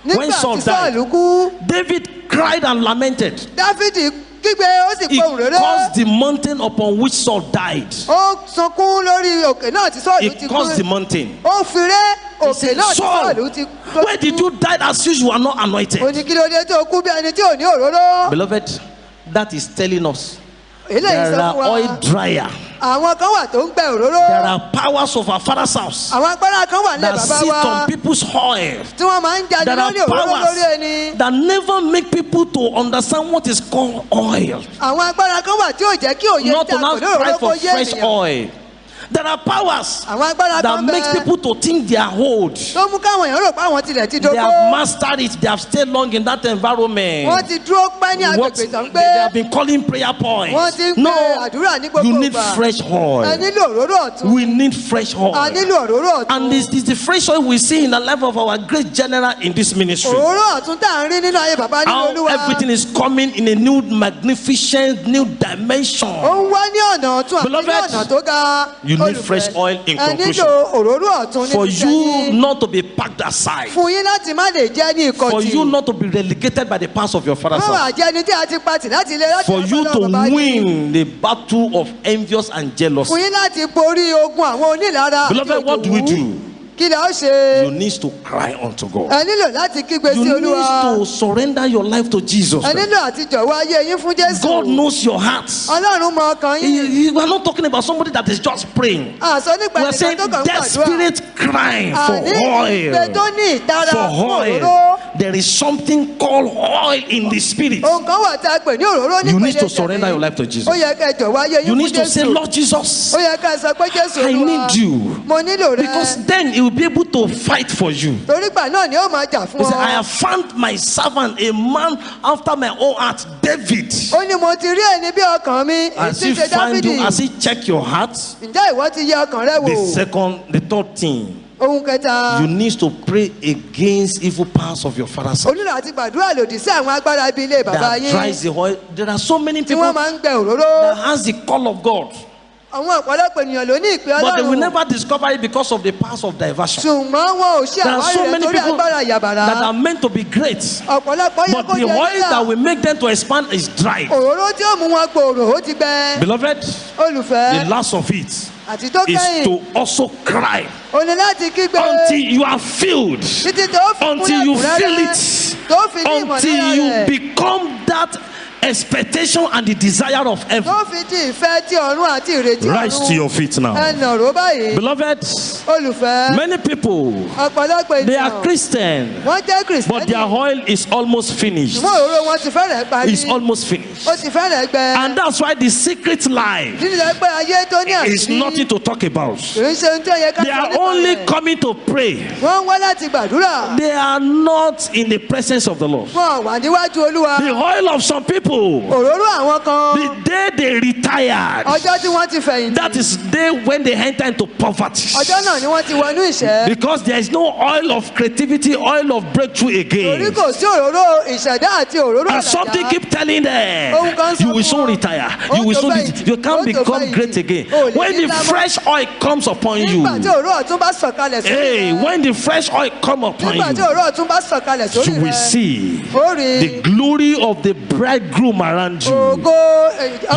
when nígbà Saul tí Sọ́ọ̀lù died, kú David cried and lamented. dáfídì kígbe ó sì He pohùn réré. caused the mountain upon which Saul died. ó sunkún lórí òkè náà tí He Sọ́ọ̀lù ti caused the kú. mountain. ó fi ré He òkè said, náà tí Saul, Sọ́ọ̀lù ti where did you die as if you are not ó anointed? ní kí ló dé tó kú bí ẹni tí ò ní òróró. Beloved, that is telling us eléyìí there sọ are fún wa oil dryer. àwọn kan wà tó ń gbẹ òróró. There are powers of our father's house àwọn agbára kan wà nílẹ̀ that bàbá sit wa on people's oil. tí wọ́n máa ń jáde There are lórí òróró lórí powers ẹni. that never make people to understand what is called oil. àwọn agbára kan wà tí ò jẹ́ kí òye Not tí to a now kò ní cry òróró for kó yé fresh ènìyàn. oil. There are powers àwọn agbára that kan make bẹ people to think they are old. tó mú káwọn èèyàn rò pé àwọn tilẹ̀ ti They dógó. have mastered it. They have stayed long in that environment. wọ́n ti dúró pẹ́ ní What agbègbè tó ń they gbé. have been calling prayer points. wọ́n ti ń No, pe àdúrà ní gbogbo you need ìgbà. fresh ẹ oil. nílò òróró ọ̀tún. We need fresh a oil. nílò òróró ọ̀tún. And this is the fresh oil we see in the life of our great general in this ministry. òróró ọ̀tún tá à ń rí nínú ayé bàbá nínú How olúwa. everything is coming in a new magnificent new dimension. ó ń wá ní ọ̀nà ọ̀tún àti ní Beloved, ọ̀nà tó ga. you need Olùfẹ́, fresh oil in ẹ conclusion. nílò òróró ọ̀tún For nínú iṣẹ́ you yín. not to be packed aside. fún yín láti má lè jẹ́ ní For ìkọ̀tì. you not to be relegated by the powers of your father's wọ́n wà house. jẹ́ ẹni tí a ti patì láti ilé láti For you ọ̀dọ̀ to bàbá yín. win the battle of envious and jealousy. fún yín láti borí ogun àwọn onílára. àti Beloved, what do we òjòwú. do? kí la ó ṣe. You need to cry unto God. ẹ nílò láti kígbe You sí need olúwa. to surrender your life to Jesus. ẹ nílò àti jọ̀wọ́ ayé yín fún jésù. God knows your heart. ọlọ́run mọ ọkàn yín. We are not talking about somebody that is just praying. àṣọ nípa We are ẹnìkan saying tó kàn ń gbàdúrà. desperate crying for àní ìgbé tó oil. ní ìtara For fún oil. òróró. There is something called oil in the spirit. ohun kan wà tá a pè ní òróró You nípele need to tẹ̀mí. surrender your life to Jesus. ó yẹ ká ẹ jọ̀wọ́ ayé You yín need fún to say, jésù. Lord Jesus, ó yẹ ká ẹ sọ pé jésù I olúwa need you. mo nílò rẹ. Because then he will be able to fight for you. torí gbà náà ni ó máa jà fún He said, I ọ. have found my servant, a man after my own heart, David. ó ní mo ti rí ẹni bí ọkàn mi èyí As tí he ń ṣe find dáfídì. you, as he check your heart. ǹjẹ́ ìwọ ti yẹ ọkàn rẹ wò. The third thing, ohun kẹta. you need to pray against evil powers of your father's house. onílò àti gbàdúrà lòdì sí àwọn agbára ibi ilé bàbá That yín. dries the oil. There are so many tí people wọ́n that máa ń gbẹ òróró. has the call of God, àwọn ọ̀pọ̀lọpọ̀ ènìyàn ló ní ìpè but they will ọlọ́run. never discover it because of the powers of diversion. ṣùgbọ́n wọn ò ṣe There are àwárí so rẹ̀ many torí people agbára yàbàrà. that are meant to be great, ọ̀pọ̀lọpọ̀ yẹ but kó the jẹ oil that nígbà. will make them to expand is dry. òróró tí ó mú wọn gbòòrò ó ti gbẹ. Beloved, olùfẹ́ the last of it àti tó is kẹ́yìn. to also cry o ní láti kígbe. until you are filled, títí tó fi until you kúnlẹ̀ feel kúnlẹ̀ it, tó fi ní until ìmọ̀lára you rẹ̀. become that expectation and the desire of heaven. tó fi di ìfẹ́ tí ọ̀run àti ìrètí ọ̀run. Rise to your feet now. ẹ nàró báyìí. Beloved, olùfẹ́. many people, ọ̀pọ̀lọpọ̀ they are ènìyàn. Christian, wọ́n jẹ́ but their kìrìsìtẹ́nì. oil is almost finished. ṣùgbọ́n òróró wọn ti fẹ́rẹ̀ parí. It's almost finished. ó ti fẹ́rẹ̀ gbẹ. And that's why the secret life títí tó pé ayé tó ní is àṣírí. nothing to talk about. kì í ṣe ohun tí ó yẹ ká They sọ are nípa only rẹ̀. coming to pray. wọ́n ń wá láti gbàdúrà. They are not in the presence of the Lord. wọn wà níwájú olúwa. The oil of some people, òróró àwọn kan. the day they retired, ọjọ́ tí wọ́n ti fẹ̀yìntì. that is the day when they enter into poverty. ọjọ́ náà ni wọ́n ti wọnú ìṣẹ́. Because there is no oil of creativity, oil of breakthrough torí again. kò sí òróró ìṣẹ̀dá àti òróró And something àdàdà. keep telling them, Ohun kan sọ you will fún soon wọn. retire. Ó You will tó soon, fẹ̀yìntì. you Ó can't tó become fẹ̀yìntì. great again. Ó lè When ní the lámọ́. fresh oil comes upon you, nígbà tí òróró ọ̀tún bá sọ̀kalẹ̀ sórí hey, rẹ̀. when the fresh oil come upon nígbà tí you, òróró ọ̀tún bá sọ̀kalẹ̀ sórí you will rẹ̀. see ó rí the glory of the bridegroom groom around you. ògo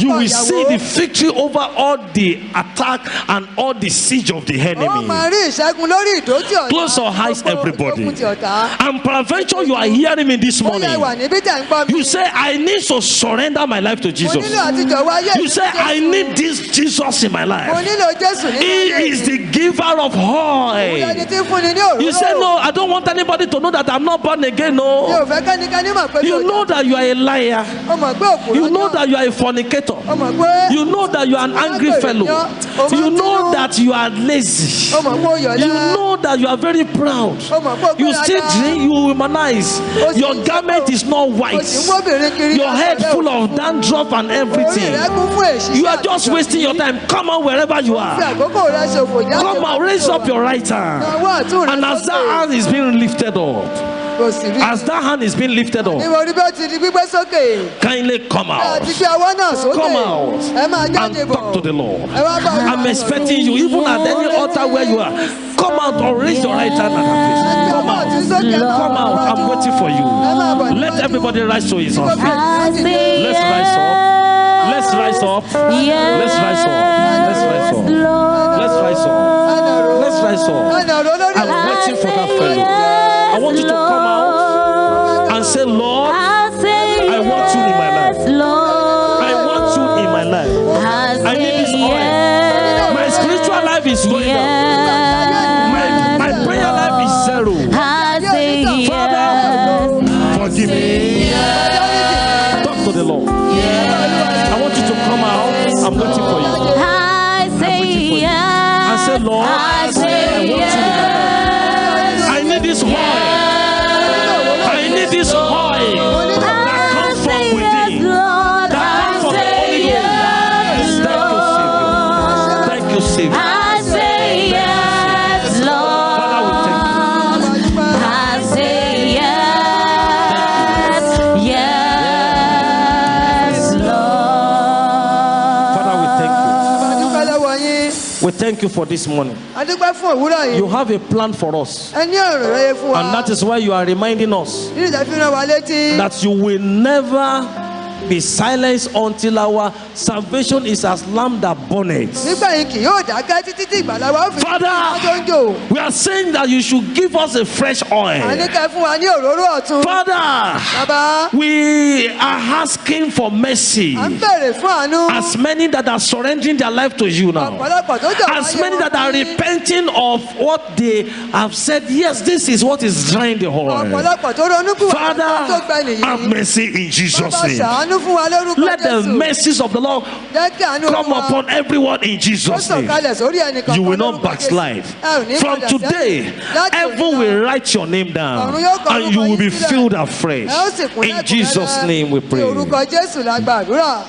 You ọkọ will see the ìyàwó. victory over all the attack and all the siege of the ó enemy. máa rí ìṣẹ́gun lórí ìdótì ọ̀tá. Close your eyes, gbogbo everybody. ìgbógun ti ọ̀tá. And peradventure you are hearing me this ó yẹ morning. wà níbí tẹ̀ ń gbọ́ mi. You say, I need to surrender my life to mo Jesus. nílò àtijọ́ wáyé. You say, I need this Jesus in my mo life. nílò Jésù nínú He ayé is mi. the giver of Òun lẹni oil. tí ń fúnni ní òróró. You say, no, I don't want anybody to know that I'm not born again. mi ò No. fẹ́ kẹ́nikẹ́ni mọ̀ pé mi ò You know that you are a liar. ó mọ̀ pé òkú You lọ́jọ́. know that you are a fornicator. ó mọ̀ pé You know that you are an angry fellow. You know that you are lazy. ó mọ̀ pé ó yọ̀lẹ́. You know that you are very proud. ó mọ̀ pé ó You gbéraga. still drink, you womanize. Your garment is not ó sì ń white. wóbìnrin kiri. Your head full of dandruff and orí everything. rẹ̀ kún fún èṣí. You are just wasting your time. Come on wherever you fi are. àkókò rẹ̀ ṣòfò jáde. Come on, raise up your right hand. ọwọ́ ọ̀tún rẹ̀ And as that sókè. hand is being lifted up, kò sì rí. as that hand is being lifted ní up, mo rí bí ó ti di gbígbé sókè. kindly come out. àti gbé ọwọ́ náà sókè. Come out ẹ máa jáde and bọ̀. talk to the Lord. ẹ wá bá Olúwa I'm sọ̀rọ̀. expecting you, even at any altar where you are. Come out or raise your right hand at that place. Come out. Come out. I'm waiting for you. Let everybody rise to his feet. Let's rise up. Let's rise up. Let's rise up. Let's rise up. Let's rise up. Let's rise up. I'm waiting for that fellow. I want you to come out and say, Lord, I want you in my life. I want you in my life. I need this oil. My spiritual life is going down. My prayer life is zero. Forgive me. Talk to the Lord. I want you to come out. I'm waiting for you. And say, Lord, I want you in my life. I need this oil. I need this oil that comes from within. That comes from the Holy Ghost. Thank you, Savior. Thank you, Savior. We thank you for this morning. adúpẹ́ fún òwúrọ̀ yìí. You have a plan for us. ẹ ní ọ̀rọ̀ rere fún wa. And that is why you are reminding us nínú ìdáfínà wa létí. that you will never be silenced until our salvation is as lamb that burneth. nígbà yìí kì yóò dákẹ́ títí tí ìgbàlà wa ó fi Father, iná tó ń jò. we are saying that you should give us a fresh oil. àníkẹ́ fún wa ní òróró ọ̀tun. Father, bàbá we are asking for mercy. à ń bèrè fún àánú. As many that are surrendering their life to you now, ọ̀pọ̀lọpọ̀ tó jọ̀ as wáyé many wọn that are ní. repenting of what they have said, yes, this is what is drying the oil. ọ̀pọ̀lọpọ̀ tó ronú kú wà tó Father, gbẹ have nìyí. mercy in Jesus' bàbá name. ṣàánú fún wa lórúkọ Let the Jésù. mercies of the Lord jẹ́ kí àánú come Olúwa upon everyone in ó Jesus' name. sọ̀kalẹ̀ sórí ẹnìkan You will kan not lórúkọ backslide. Jésù. Ẹ ò ní From padà today, sẹ́yìn. Láti heaven òní will lọ, write your name down ọ̀run yóò kọ and you orúkọ will be yín sílẹ̀. filled afresh. ẹ ó sì kún In Jesus' name we ní pray. orúkọ Jésù la gbàdúrà.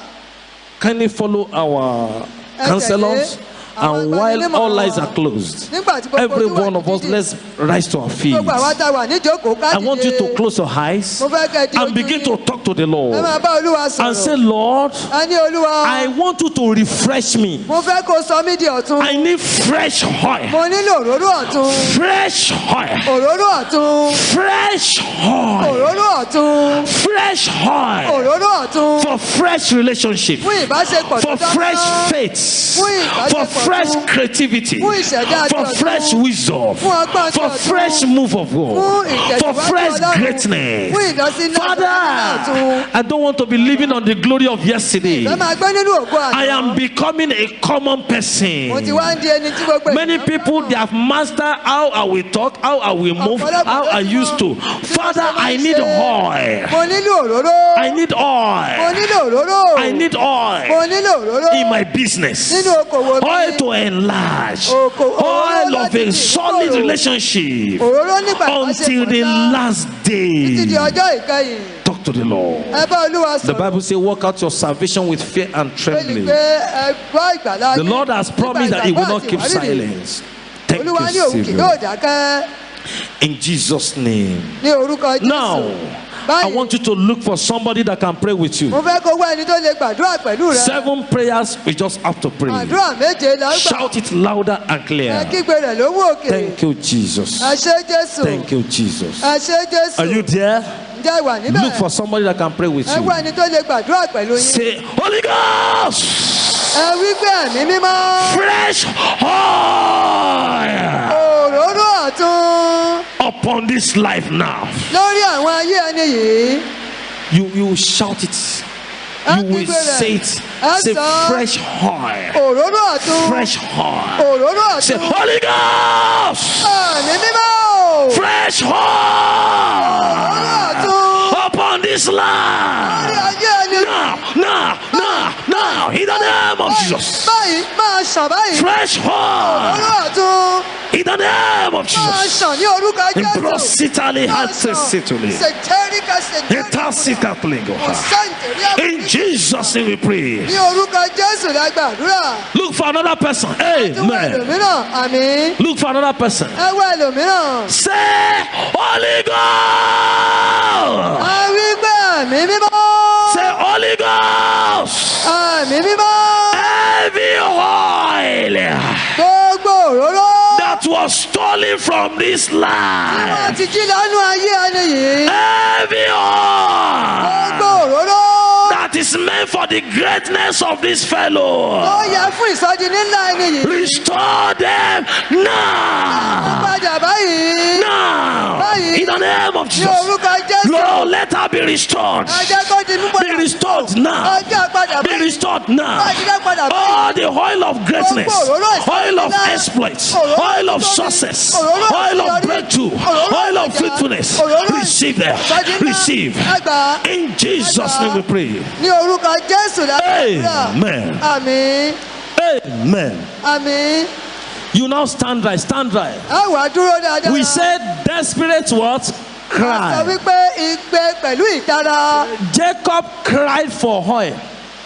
Can you follow our counselors? And while all eyes are closed, nígbà tí gbogbo every ojú wà one of us, dídì, let's rise to our feet. gbogbo àwa tá a wà níjókòó ká I want you dìde. to close your eyes mo fẹ́ kẹ́ di and ojú begin yín. to talk to the ẹ Lord máa bá Olúwa and say, sọ̀rọ̀. Lord, a ní Olúwa I want you to refresh me. mo fẹ́ kó sọ mí di ọ̀tun. I need fresh oil. mo nílò òróró ọ̀tun. Fresh oil. òróró ọ̀tun. Fresh oil. òróró ọ̀tun. Fresh oil. òróró ọ̀tun. For fresh relationship. fún ìbáṣepọ̀ For tó dán fresh mọ́. faith. Fún ìbáṣepọ̀ For fresh tó- creativity. fún ìṣẹ̀dá For àti fresh ọ̀tun. wisdom. Fún ọgbọ́n àti For ọ̀tun. fresh move of fún God. For ìtẹ̀síwájú fresh Ọlọ́run. greatness. fún ìlọsílẹ̀ Father, ọ̀tun. I don't want to be living on the glory of yesterday. ẹ máa gbé nínú ògo àná. I am becoming a common mo ti person. wá ń di ẹni tí gbogbo Many ènìyàn people, fẹ́ràn. they have mastered how I will talk, how I will move, how I used to. Father, I need oil. mo nílò òróró. I need mo oil. nílò òróró. I need mo oil nílò òróró. in my business. nínú okòwò mi. Oil to enlarge. Òróró Oil of láti a fi solid ìgbòho. relationship òróró nígbà until the ìbáṣepọ̀ náà. last títí di day. ọjọ́ ìkẹyìn. Talk to the Lord. ẹ bá Olúwa The sọ̀rọ̀. Bible says, work out your salvation with fear and Bẹ́ẹ̀ni trembling. pé ẹ gbọ́ ìgbàlá The yín Lord has nípa promised that He will ìgbàgbọ́ not àti keep ìwárìrì. silence. Thank Olúwa ní you, òun kì yóò Savior. dákẹ́ In Jesus' name. ní orúkọ Jésù. Now, I Báyìí, want you to look for somebody that can pray with you. mo fẹ́ kó wá ẹni tó lè gbàdúrà pẹ̀lú rẹ. 7 prayers, we just have to pray. àdúrà méje la ń gbà. Shout it louder and ẹ clear. kígbe rẹ̀ lówó òkè. Thank you, Jesus. ẹ ṣé Jésù. Thank you, Jesus. ẹ ṣé Jésù. Are you there? ǹjẹ́ wà níbẹ̀? Look for somebody that can pray with ẹ wá you. ẹni tó lè gbàdúrà pẹ̀lú yín. Say, Holy Ghost, ẹ wí pé ẹ̀mí mímọ́. fresh oil òróró ọ̀tun upon this life now. lórí àwọn ayé ẹni yìí. You shout it. You will say it. Say fresh oil. òróró ọ̀tun. Fresh oil. òróró Say, ọ̀tun. Holy Ghost, ẹ̀mí mímọ́. fresh òróró oil ọ̀tun upon this lórí land. ayé ẹni yìí. Now, in the name of Jesus. báyìí máa ṣàn báyìí. Fresh òróró oil ọ̀tun in the name of máa Jesus. ṣàn ní orúkọ Jésù. Imprositali hatsesituli. sètẹ́ríkà sètẹ́ríkà. Etasikatlingo. In Jesus' name we pray. ní orúkọ Jésù la gbàdúrà. Look for another person. tún wá Amen. ẹlòmíràn. àmín. Look for another person. ẹ wá ẹlòmíràn. Say, Holy Ghost. a wí pé ẹ̀mí mímọ́. Say, Holy Ghost. ẹ̀mí mímọ́. Heavy oil gbogbo òróró. that was stolen from this wọ́n life. ti jí lánú ayé ẹni yìí. Heavy gbogbo oil òróró. that is meant for the greatness of this ó fellow. yẹ fún ìsọjí nílá ẹni yìí. Restore them now. padà báyìí. Now. In the name of ní Jesus. orúkọ Jésù. Lord, let her be restored. ẹjẹ́ kó di mú Be padà. restored now. ọjọ́ padà Be báyìí. restored now. ọjọ́ padà báyìí. Oh, the oil of greatness, oil of exploits, oil of success, oil of breakthrough, oil of faithfulness. Receive them. Receive. In Jesus' name we pray. ní orúkọ Jésù la gbàdúrà. Amen. àmín. Amen. àmín. You now stand right. Stand right. ẹ wá dúró dáadáa. We said desperate what? sọ Cry. wípé igbe pẹ̀lú ìtara. Jacob cried for oil.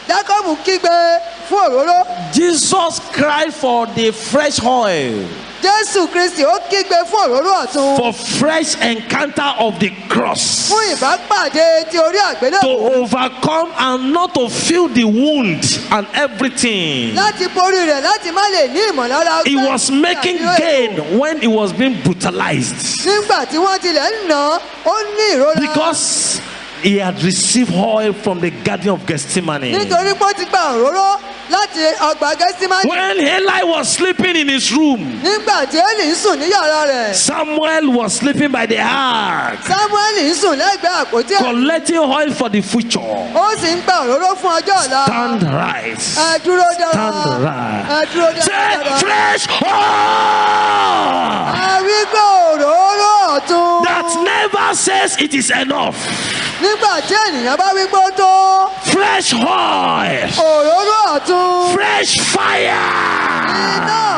Jákọ́bù kígbe fún òróró. Jesus cried for the fresh oil. Jésù Kristi ó kígbe fún òróró ọ̀tun. For fresh encounter of the cross. fún ìbápàdé ti orí àgbélébùú. To overcome and not to feel the wound and everything. láti borí rẹ̀ láti má lè ní ìmọ̀lára. He was making gain when he was being brutalized. nígbà tí wọ́n tilẹ̀ ń nà án ó ní ìrora. Because he had received oil from the Garden of Gethsemane. nítorí pé ó ti gba òróró láti ọgbà Gẹ́símánì. When Eli was sleeping in his room, nígbà tí Élì ń sùn ní yàrá rẹ̀. Samuel was sleeping by the ark, Sámúẹ́lì ń sùn lẹ́gbẹ̀ẹ́ àpótí ẹ̀. collecting oil for the future. ó sì ń gba òróró fún ọjọ́ ọ̀la. Stand right. ẹ dúró dára. Stand right. ẹ dúró Say dára. fresh oil ẹ wí pé òróró ọ̀tun. that never says it is enough. nígbà tí ènìyàn bá wí pé ó tó. Fresh oil, òróró ọ̀tun. fresh iná fire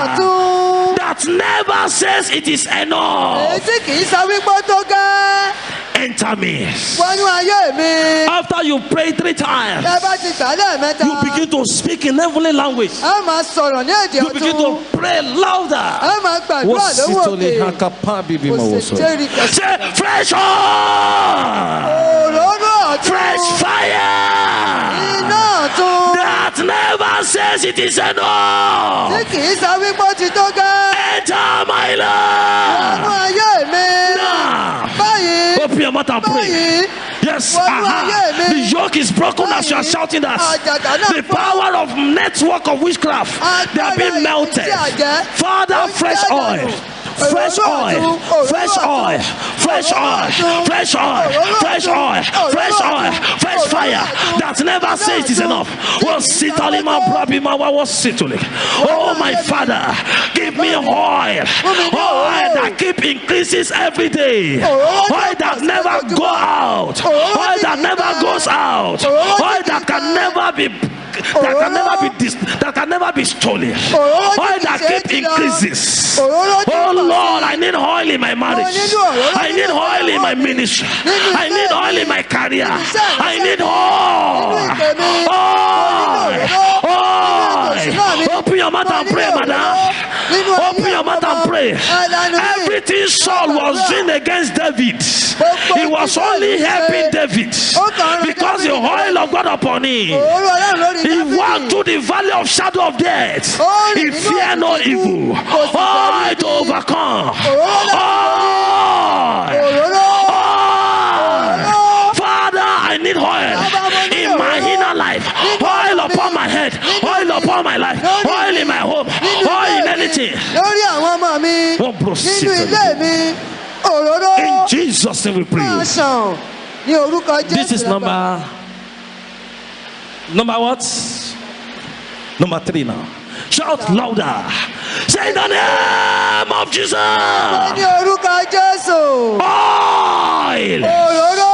ọ̀tun. that never says it is enough. èyí tí kì í sọ wípé ó tó gẹ́. Enter me. wọnú ayé mi. After you pray 3 times, ẹ bá ti gbà lẹ́ẹ̀mẹ́ta. you begin to speak in heavenly language. ẹ máa sọ̀rọ̀ ní èdè You begin ọ̀tun. to pray louder. ẹ máa gbàdúrà lówó òkè. Say fresh oil, òróró ọ̀tun. fresh fire iná ọ̀tun. that never says it is enough. tí kì í sọ wípé ó ti tó gẹ́. Enter my wọnú life. ayé mi. Now, báyìí. open your mouth and pray. báyìí. Yes, Wọnú ayé mi. the yoke is broken as you are shouting that. àjàgà náà The fọ́. power of network of witchcraft, they are being melted. Father, fresh oil. Fresh oil, fresh oil, fresh oil, fresh oil, fresh oil, fresh oil, fresh fire that never says it is enough. Oh, my Father, give me oil, oil that keep increases every day, oil that never go out, oil that never goes out, oil that can never be that can never be stolen. Oil that keep increases. Oh Lord, I need oil in my marriage. I need oil in my ministry. I need oil in my career. I need oil. Oil. Open your mouth and pray, madam. Open your mouth and pray. Everything Saul was doing against David, he was only helping David because the oil of God upon him. He walked through the valley of shadow of death. He feared no evil. Oil to overcome. Oil. upon my life, oil in my home, oil in anything. lórí àwọn ọmọ mi One proceed. nínú ilé mi òróró In Jesus' name we pray. máa ṣàn ní orúkọ Jésù. This is number what? Number 3 now. Shout louder. Say in the name of Jesus. ní orúkọ Jésù. Oil. òróró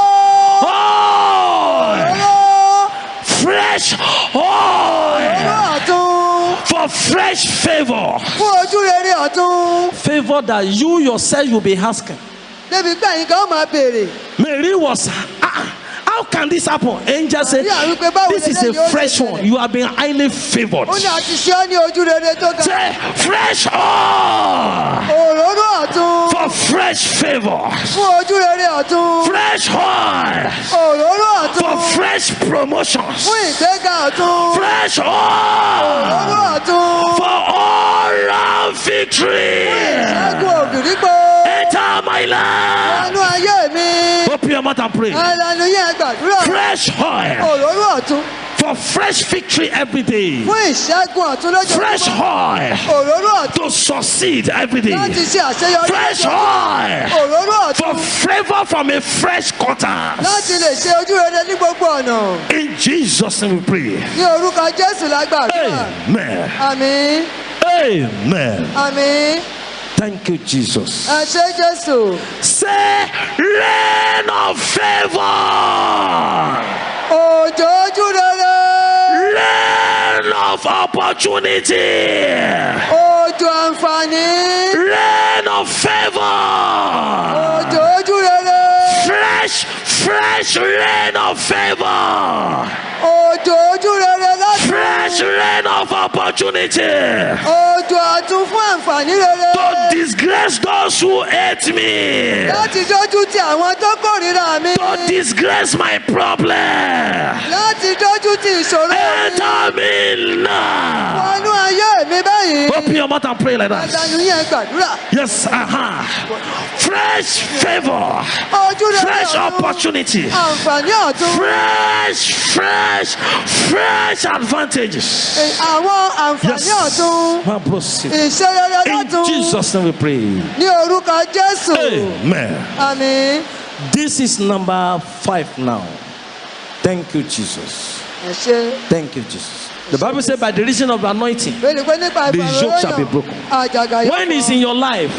Oil. òróró Fresh oil. òróró ọ̀tun For fresh favor. fún ojú rere ọ̀tun. Favor that you yourself will be asking. débi pé ẹ̀yin kan máa béèrè. Mary was, how can this happen? Angel said, this is a fresh one. You have been highly favored. ó ní àti ṣe ọ́ ní ojú rere tó ga. Say, fresh oil òróró ọ̀tun for fresh favor. fún ojú rere ọ̀tun. Fresh oil òróró for ọ̀tun fresh promotions. fún ìgbéga ọ̀tun. Fresh òróró oil ọ̀tun for all round victory. ṣẹ́gun òbírípo. Enter my life. ẹnu ayé mi. Open your mouth and pray. ẹlẹ́nu yẹn gbàdúrà. Fresh oil òróró ọ̀tun for fresh victory every day. fún ìṣẹ́gun ọ̀tun Fresh lójoojúmọ́. oil òróró ọ̀tun to succeed every day. láti ṣe àṣeyọrí. Fresh lójoojúmọ́. oil òróró for ọ̀tun favor from a fresh quarter. láti lè ṣe ojú rere ní gbogbo ọ̀nà. In Jesus' name we pray. ní orúkọ Jésù la gbàdúrà. Amen. àmín Amen. àmín. Thank you, Jesus. ẹ ṣé Jésù. Say, rain of favor. òjò ojú rere. Rain of opportunity. òjò àǹfààní. Rain of favor. òjò ojú rere. Fresh rain of favor. òjò ojú rere láti. Fresh rain of opportunity. òjò àtún fún àǹfààní rere. To disgrace those who hate me. láti dójú ti àwọn tó kórìíra mi. To disgrace my problem. láti dójú ti ìṣòro mi. Enter me now. wọnú ayé mi báyìí. Open your mouth and pray like that. àdánù yẹn gbàdúrà. Yes, fresh favor. ojú rere Fresh ọ̀tun. opportunity. àǹfààní ọ̀tun. Fresh advantages. àwọn àǹfààní ọ̀tun. ìṣe rere In lọ́tun. Jesus' name we pray. ní orúkọ Jésù. Amen. àmín. This is number 5 now. Thank you, Jesus. ẹ ṣé. Thank you, Jesus. The Bible says, by the reason of the anointing, bẹ́ẹ̀ni pé nípa the ìfàrọ̀rọ̀ yoke shall be yàn, broken. àjàgà yóò When it's in your life,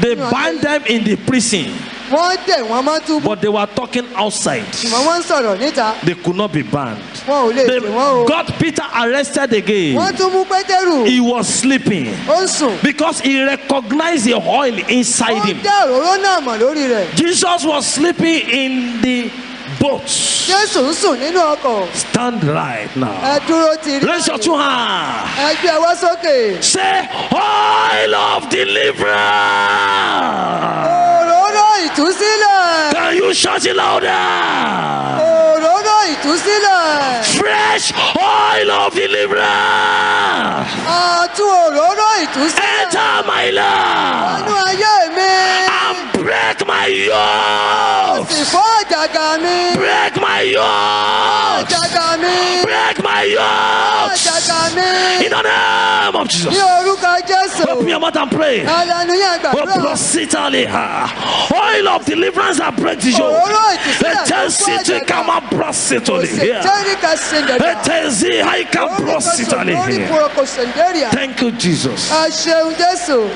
they bind them in the prison, wọ́n dè wọ́n mọ́ túbú. but they were talking outside. ṣùgbọ́n wọ́n ń sọ̀rọ̀ níta. They could not be banned. wọn ò lè They dè wọ́n o. got Peter arrested again. wọ́n tún mú Pétérù. He was sleeping ó ń sùn. because he recognized the oil inside wọ́n him. dá òróró náà mọ̀ lórí rẹ̀. Jesus was sleeping in the boat. Jésù ń sùn nínú ọkọ̀. Stand right now. ẹ dúró ti rí. Raise your two hands. ẹ gbé ọwọ́ sókè. Say, oil of deliverance. òróró ìtúsílẹ̀. Can you shout it louder? òróró ìtúsílẹ̀. Fresh oil of deliverance. àtún òróró ìtúsílẹ̀. Enter my life nínú ayé mi. and break my yoke. sì fọ́ àjàgà mi. Break my yoke. àjàgà mi. Break my yoke. àjàgà mi. In the name of ní Jesus. orúkọ Jésù. Open your mouth and pray. ẹlẹ́nu yẹn gbàdúrà. Oil of deliverance that breaks the yoke. òróró ìtúsílẹ̀ tó fọ́ City àjàgà. come and prositoli here. Sètẹ́ríkà sèndèrè. Etezi I can prositoli Lórí here. kòròkò sèndèrè. Thank you, Jesus. ẹ ṣeun Jésù.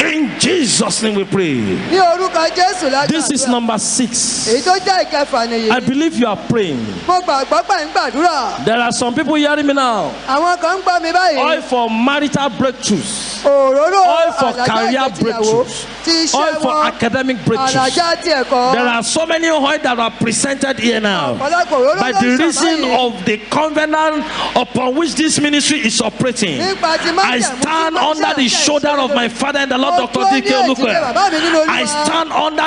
In Jesus' name we pray. ní orúkọ Jésù lágbàdúrà. This is number 6. èyí tó jẹ́ ìkẹfà nìyí. I believe you are praying. mo gbàgbọ́ pé ń gbàdúrà. There are some people hearing me now. àwọn kan ń gbọ́ mi báyìí. Oil for marital breakthroughs. òróró Oil for àlàjá career ìgbéyàwó breakthroughs. ti Oil iṣẹ́ for wọn. academic breakthroughs. àlàjá ti ẹ̀kọ́. There are so many oil that are presented here now. ọ̀pọ̀lọpọ̀ òróró By ló the ń sọ reason báyìí. of the covenant upon which this ministry is operating, nípa ti I májẹ̀mú stand tí máa under the ṣe shoulder of my father and the Lord Mo Dr. dúró ní D.K. èjìká Olukwe. bàbá mi nínú Olúwa. I stand under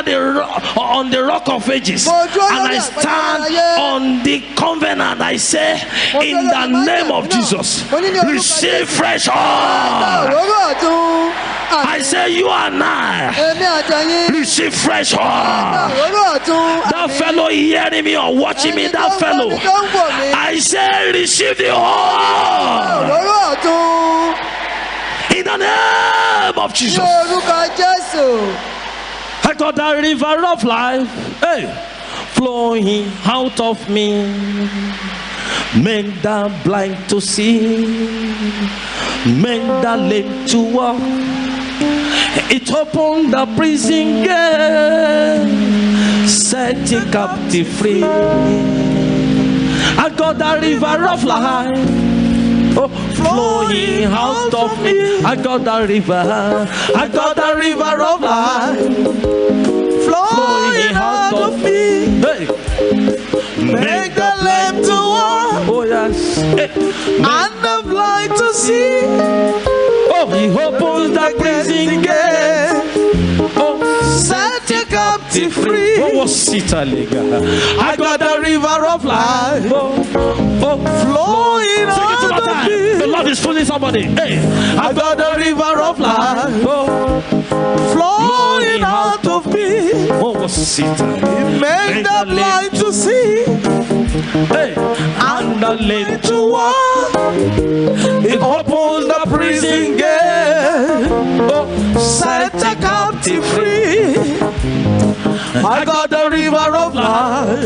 on the rock of ages, Mo dúró and lórí I àpáta stand ayé. on the covenant. I say, Mo in dúró the lórí name of májẹ̀mú náà. Jesus, Mo ní ní orúkọ receive Jésù. fresh Gba oil. òróró ọ̀tún. I say, you and I èmi àtẹ̀yìn. receive fresh Gba oil. òróró ọ̀tún. That fellow hearing me or watching me, Ẹni tó that ń gbọ́ fellow, mi, tó ń wò mí. I say, receive the oil. òróró ọ̀tún. In the name of Jesus. Ní orúkọ Jésù. I got the river of life, hey, flowing out of me. Make the blind to see, make the lame to walk. It opened the prison gate, setting captive free. I got the river of life, oh, flowing out of me. I got the river, I got the river of life, flowing out of me. Hey. Make the lame to walk, Oh yes. Hey. and the blind to see. Oh, he opens the prison gate. Oh, Set the captive free. oh, sit a lega. I got the river of life. Oh, Flowing sing it to my out of time. me. The Lord is fooling somebody. Hey, I got the river of life oh, flowing out of me. oh, sit a Make the blind to see Hey, and the lame to walk. it opens the prison gate. Oh, Set the captive free. I got the river of life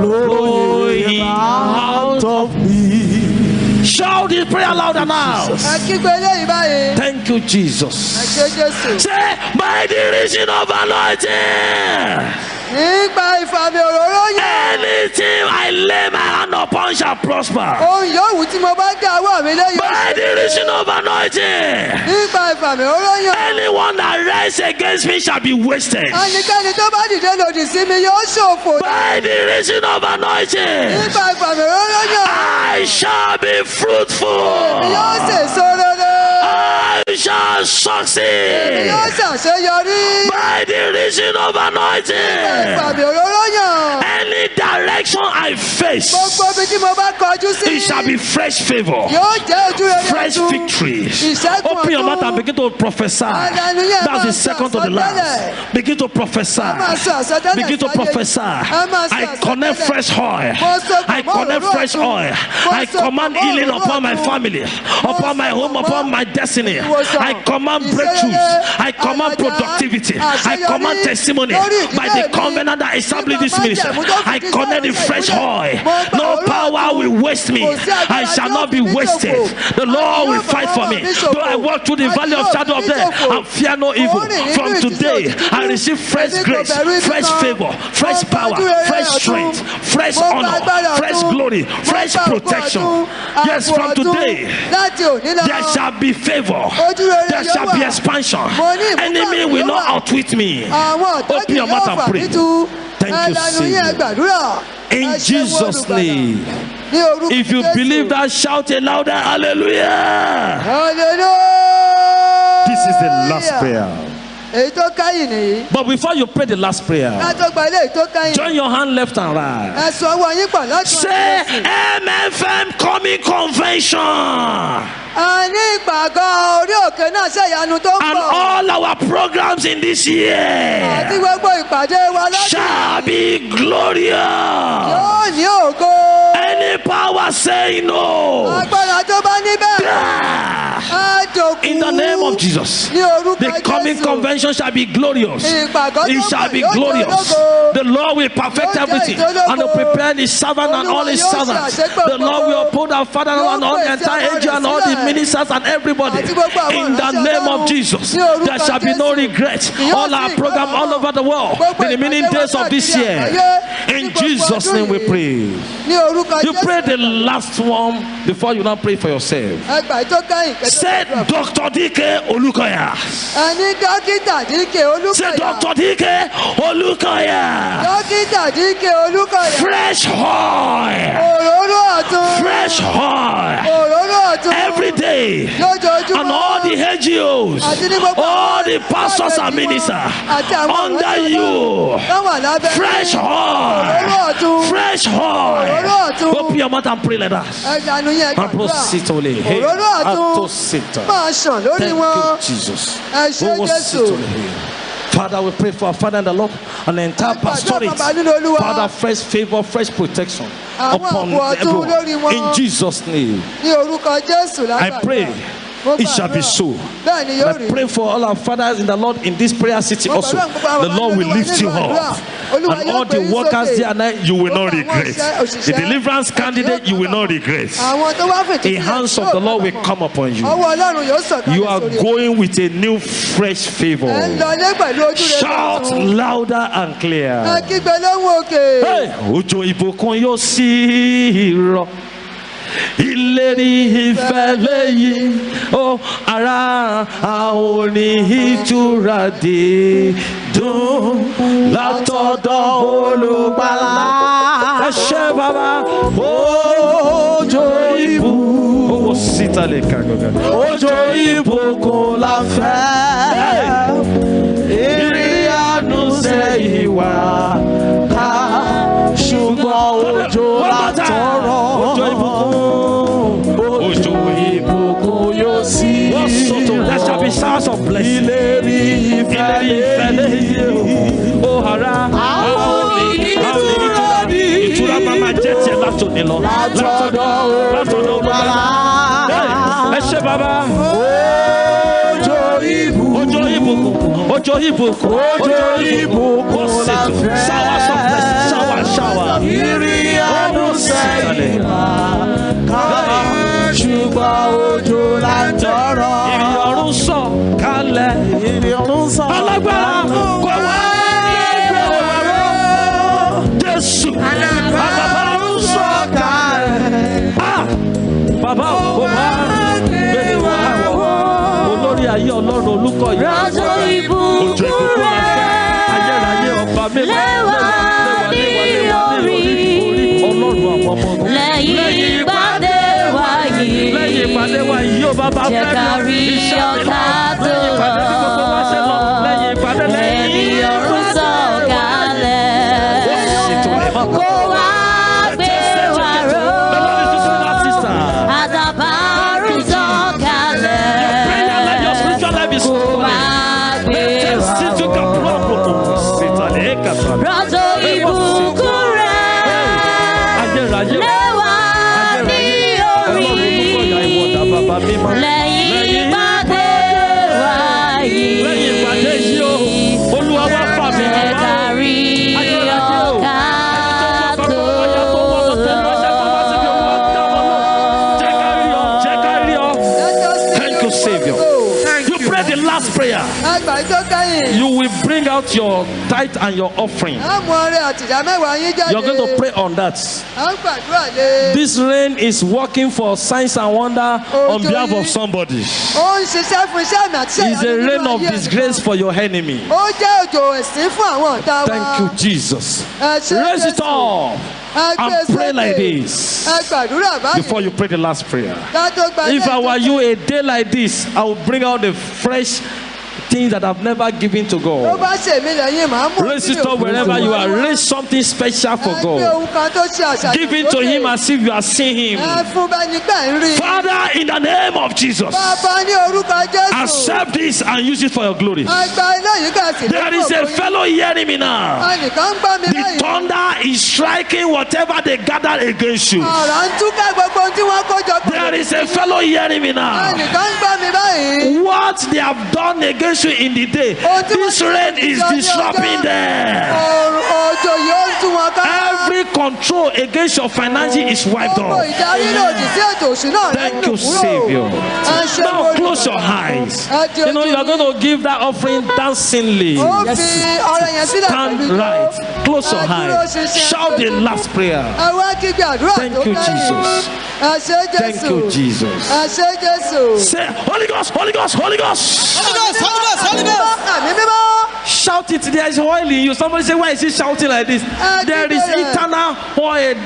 flowing out of me. shout this prayer louder now. Ẹ kígbe eléyìí báyìí. Thank you, Ẹ Jesus. ṣé Jésù. Say, by the reason of anointing, Nípa ìfàmì òróró yẹn. anything I lay my hand upon shall prosper. Ohun yòówù tí mo bá dé ọwọ́ mi lé yóò By ṣe. the reason of anointing, Nípa ìfàmì òróró yẹn. anyone that rises against me shall be wasted. Ẹnikẹ́ni tó bá dìde lòdì sí mi yóò ṣòfò. By the reason of anointing, Nípa ìfàmì òróró yẹn. I shall be fruitful. Èmi yóò sèso rere. I shall Èmi succeed. yóò ṣàṣeyọrí. By the reason of Nípa anointing, ìfàmì òróró yẹn. any direction I face, Gbogbo ibi tí mo bá kọjú sí. it shall be fresh favor, Yóò jẹ́ ojú rere fresh ọ̀tun. victory. Ìṣẹ́gun Open your mouth and ọ̀tun. begin to prophesy. Hallelujah. That's the second to the last. Begin to prophesy. máa sọ àsọtẹ́lẹ̀ Begin to sáyé. prophesy. Ẹ máa sọ I connect àsọtẹ́lẹ̀. fresh oil. Mo so I pọ̀ mọ́ connect òróró fresh ọ̀tun. oil. Mo I so command pọ̀ mọ́ healing òróró upon my ọ̀tun. family, Mo upon my so home, pọ̀ upon mọ́ my destiny. ìwòsàn, I command ìṣerere, breakthroughs. I command àlàjá, productivity. I àṣeyọrí command testimony lórí ìdílé by the mi. covenant that established this Nípa ministry. májẹ̀mú tó I fìdí connect the sọ̀rọ̀ fresh ìmúlẹ̀. oil. Mo gba No òróró power ọ̀tun. will waste me. Kò sí agbára I shall tí ó not be fi mí wasted. ṣòfò. The Lord will Àti yóò fight for me. fọwọ́ mi ṣòfò. Though I walk through the Àti valley of yóò shadow fi of mí death, ṣòfò. I fear no evil. Mo rìn nínú From ìtìsí today, òtítọ́. I receive fresh Èmi kò grace, bẹ̀rù ibi fresh kan. favor, fresh Mo power, gbàdúrà rere fresh ọ̀tun. strength, fresh Mo gba honor, agbára fresh ọ̀tun. glory, Mo fresh gba ògo protection. ọ̀tun. Yes, Ààbò from ọ̀tun. today, Láti òní lọ. there shall be favor. Ojú rere There yóò shall wà. be expansion. Mo ní ìbúkọ̀ Enemy will yóò not wà. outwit me. Àwọn ọ̀tá Open kì your mouth yóò and fà pray. mí tu. Thank you, Ẹlẹ́nu yín ẹ Savior. gbàdúrà. In Ẹ ṣé Jesus' Olùgbàlà. name. Ní orúkọ If you Jésù. believe that, shout a louder hallelujah. Hallelujah. This is the last prayer. Èyí tó káyìn nìyí. But before you pray the last prayer, Ká tó gba ilé èyí tó káyìn. join your hand left and right. Ẹ sọ ọwọ́ yín pọ̀ lọ́tún. Say MFM coming convention A ní ìpàgọ́ orí òkè náà ṣèyanu tó ń and bọ̀. all our programs in this Àti year gbogbo ìpàdé wa lọ́dún. shall be glorious. Yóò ní ògo. Any power saying no, Agbára tó bá níbẹ̀. ah, Á dòkú. in the name of Jesus, Ní orúkọ the coming Jésù. convention shall be glorious. Ìpàgọ́ It tó shall kàn be yóò jẹ́ glorious. ológo. The Lord will perfect Yóò jẹ́ everything ìjólógo. and will prepare his servant and all his Olúwa yóò servants. ṣe àṣepé The Lord will gbogbo. uphold our father Yóò and all the pèsè entire ọmọ angel rẹ̀ and all the sílẹ̀. ministers and everybody. Àti gbogbo àwọn In the ìránṣẹ́ name of Ọlọ́run. Jesus, Ní orúkọ there shall be no Jésù. regret. Yóò All our sì program all over the world, Gbogbo the remaining ìpàdé wa days of this káàkiri year. àgbáyé. In Ní gbogbo Jesus' ọdún name we yìí. pray. Ní orúkọ You Jésù. pray the last one before you now pray for yourself. Ẹgbàá tó káyìn kẹ́tọ́. Say Dr. DK Olukoya. Ẹni dókítà díkè Say Olúkọ̀yà. Dr. DK Olukoya. Dókítà díkè Olúkọ̀yà. Fresh oil. Òróró ọ̀tun. Fresh oil. Òróró ọ̀tun. Every day. Lójoojúmọ́. And all the NGOs, Àti ní gbogbo all àwọn the pastors and àgbẹ̀bí wọn. ministers Àti àwọn under ìránṣẹ́ you. Ọlọ́run tó wà lábẹ́ Fresh yín. Òróró oil. ọ̀tun. Fresh Òróró oil. ọ̀tun. Open your mouth and pray like that. Ẹ̀dánù yẹn And proceed only. Hey, Òróró ọ̀tun. Atosita. Máa ṣàn lórí Thank wọn. you, Jesus. Ẹ ṣé Go sit Jésù. only. Father, we pray for our Father and the Lord and the entire pastorate. Father, fresh favor, fresh protection upon everyone. In Jesus' name, I pray it shall be so. I pray for all our fathers in the Lord in this prayer city also. The Lord will lift you up. And all the workers there now, you will not regret. The deliverance candidate, you will not regret. The hands of the Lord will come upon you. You are going with a new fresh favor. Shout louder and clear. Hey, Ojo ìbùkún yóò sì rọ̀. Ìlérí ìfẹ́ lẹ́yìn ó ara àwọn onítura dé dùn látọ̀dọ̀ olùgbàlà. Ẹ ṣé bàbá òjò ìbùkún. Owó síta lè ka gbọ̀ngàn. Òjò ìbùkún la fẹ́. Ìrìn àánú sẹ́yìn wá. Ṣùgbọ́n òjò la tọrọ. Òjò ìbùkún. Òjò ìbùkún yóò sí. There shall be showers of blessing. Ìlérí ìfẹ́ lẹ́yìn. Ó hara. Ìtura máa jẹ́ tiẹ̀ látòní lọ. Látọ̀dọ̀ olùbàlà. Ẹ ṣé bàbá. Òjò ìbùkún. Òjò ìbùkún. Òjò ìbùkún. Òjò ìbùkún la fẹ́. Showers of blessing. Shower. Ìrìn àánú sẹ́yìn ká ṣùgbọ́n òjò la tọrọ. Ìrìn ọ̀run sọ̀ kalẹ̀. Ìrìn ọ̀run sọ̀ kalẹ̀. Alágbára kò wá Jésù. Bàbá ọ̀run sọ̀ kalẹ̀. Bàbá kò wá gbé wá wọ̀. Olórí ayé Ọlọ́run Olúkọ̀yà. Òjò ìbùkún rẹ̀ ayérayé ọba mímọ́. Lẹ́yìn ìpàdé wa yìí yóò bá bá fẹ́ rí ọ̀tá tó lọ. Ẹ̀mí ọ̀run sọ̀kalẹ̀ kó wá gbé wa ró. Àdàbà ọ̀run sọ̀kalẹ̀ kó wá gbé wa ró. Rọ̀jò ìbùkún rẹ̀ lẹ́wà ní orí. Lẹ́yìn ìpàdé wa yìí Olúwa wá fà mí wá. Jẹ́ ká rí ọ̀gá tó lọ. Thank you, Savior. You pray the last prayer. You will bring out your tithe and your offering. You're going to pray on that. This rain is working for signs and wonder on behalf of somebody. It's a rain of disgrace for your enemy. Thank you, Jesus. Raise it up and pray like this before you pray the last prayer. If I were you a day like this, I would bring out the fresh things that I've never given to God. Raise it up wherever you are. Raise something special for God. Give it to Him as if you are seeing Him. Father, in the name of Jesus, accept this and use it for your glory. There is a fellow hearing me now. The thunder is striking whatever they gather against you. There is a fellow hearing me now. What they have done against you in the day, this rain is disrupting them. Every control against your finances is wiped off. Thank you, Savior. Now close your eyes. You know you are going to give that offering dancingly. Stand right. Close your eyes. Shout the last prayer. Thank you, Jesus. Thank you, Jesus. Say, Holy Ghost, Holy Ghost, Holy Ghost. Holy Ghost. Shout it. There is oil in you. Somebody say, why is he shouting like this? There is eternal oil in you.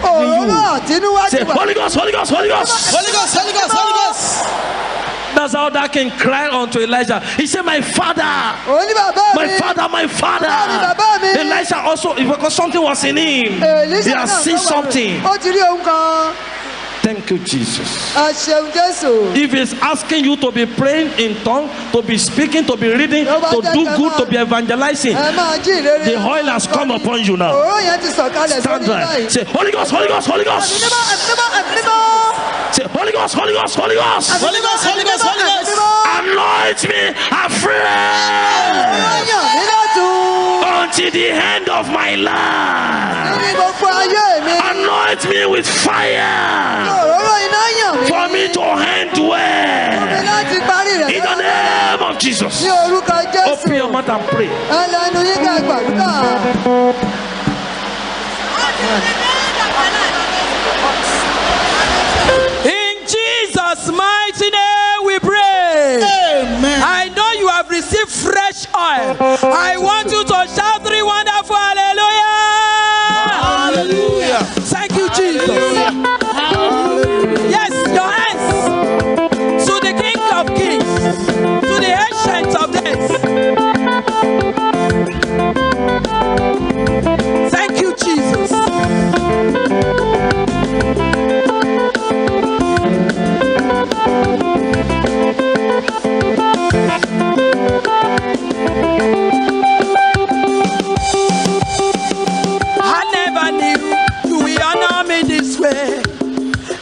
Say, Holy Ghost, Holy Ghost, Holy Ghost. Holy Ghost, Holy Ghost, Holy Ghost. That's how that king cried unto Elijah. He said, my father, my father, my father. Elijah also, because something was in him. He has seen something. Thank you, Jesus. A ṣeun Jésù. If he's asking you to be praying in tongues, to be speaking, to be reading, to do good, to be evangelizing, Ẹ máa jí ìrere. the oil has come upon you now. Òróró yẹn ti sọ̀kalẹ̀ Stand sórí right. báyìí. Say, Holy Ghost, Holy Ghost, Holy Ghost. Ẹ̀mí mímọ́, ẹ̀mí mímọ́, ẹ̀mí mímọ́. Say, Holy Ghost, Holy Ghost, Holy Ghost. Holy Ghost, Holy Ghost, Holy Ghost. Anoint me afresh Yàn mí lọ́tùn. until the end of my life. Ní gbogbo ayé mi. Anoint me with fire Òróró iná yàn mí. for me to end Mi well. láti parí rẹ̀. In the name of Jesus. Ní orúkọ Open your Jésù. mouth and pray. Ẹlẹ́nu yín ká gbàdúrà. In Jesus' mighty name we pray. Amen. I know you have received fresh oil. I want you to shout three wonderful hallelujah. Hallelujah. Thank you, Jesus. Yes, your hands to the King of Kings, to the Ancient of Days. Thank you, Jesus. I never knew you will honor me this way.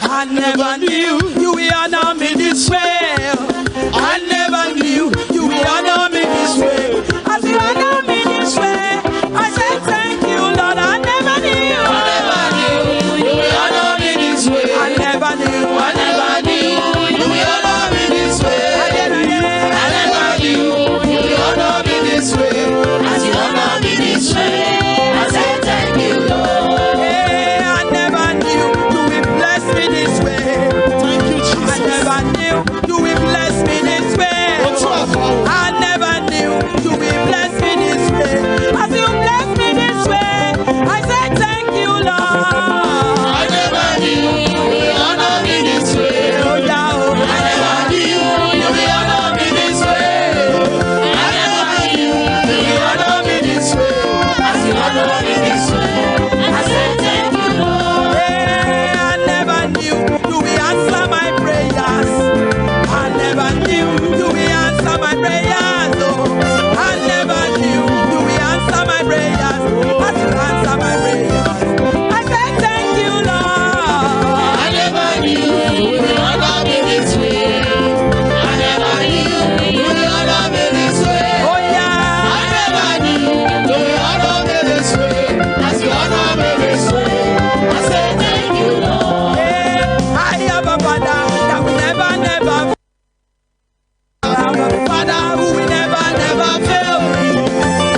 I never knew you will honor me this way. I never knew you will honor me this way. As you honor me this way, I say thank you, Lord. I never knew. I never knew you will honor me this way. I never knew. I never knew you will honor me this way. I never knew you will honor me this way. As you honor me this way, I say thank you, Lord. Hey, I never knew you will bless me this way. Thank you, Jesus. I never knew you will bless me this way. I never knew you will bless me this way. As you bless me this way, I say thank you, Lord. I never knew you will honor me this way. Oh, yeah, oh. I never knew you will honor me this way. I never knew you will honor me this way. As you honor me this way, I say thank you, Lord. Hey, I never knew you will answer my prayers. I never knew you will answer my prayers. Oh, I never knew you will answer my prayers. As you answer my prayers, I say thank you, Lord. I never knew you will honor me this way. I never knew you will honor me this way. Oh yeah. I never knew you will honor me this way. As you honor me this way, I say thank you, Lord. Hey, I have a father that will never, never. I have a father who will never, never fail me.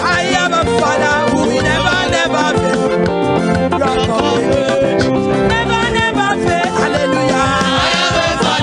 I have a father who will never, never fail. Rock of ages. Never, never fail. Hallelujah. I have a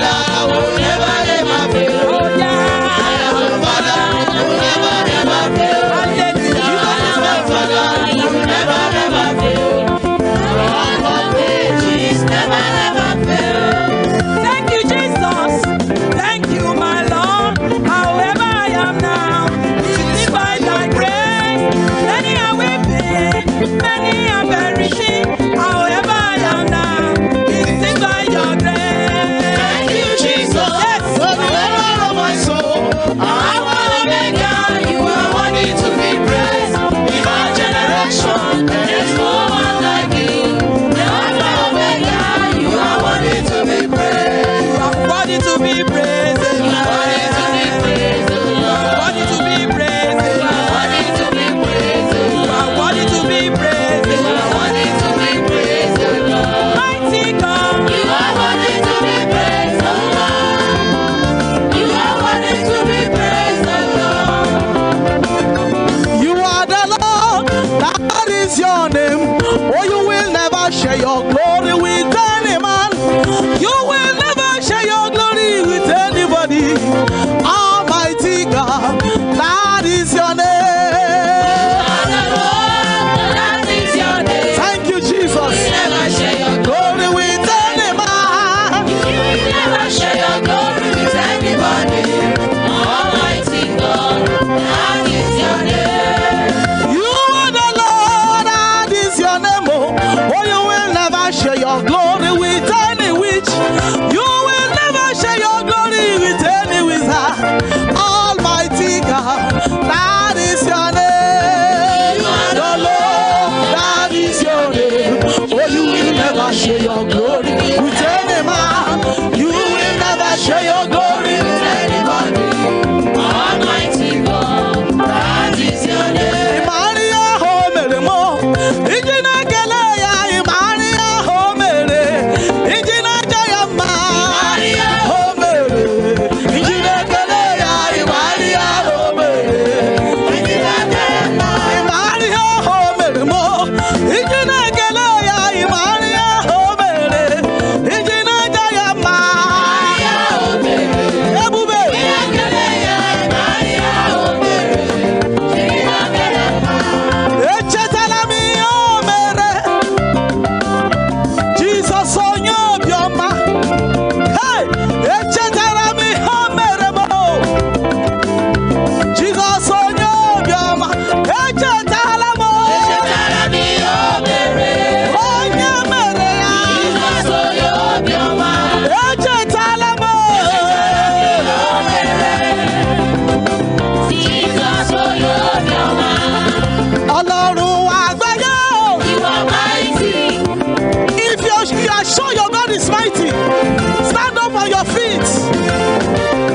on your feet.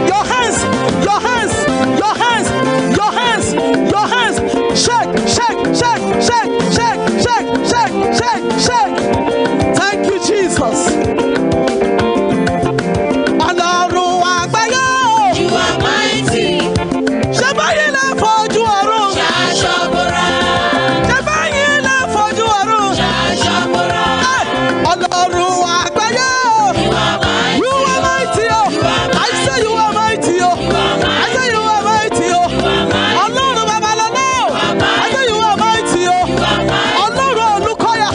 Your hands, your hands, your hands, your hands, your hands. Shake, shake, shake, shake, shake, shake, shake, shake, shake. Thank you, Jesus. Ọlọ́run àgbáyé. You are mighty. Ṣé báyìí lè fojú ọ̀run? Ṣàṣọ̀bọ̀rà. Ṣé báyìí lè fojú ọ̀run? Ṣàṣọ̀bọ̀rà. Ọlọ́run àgbáyé. You are mighty. You are mighty, oh. I say you are mighty, oh. I say you are mighty, oh. Ọlọ́run Babalọ́lá, I say you are mighty, oh. Ọlọ́run Olúkọ̀yà,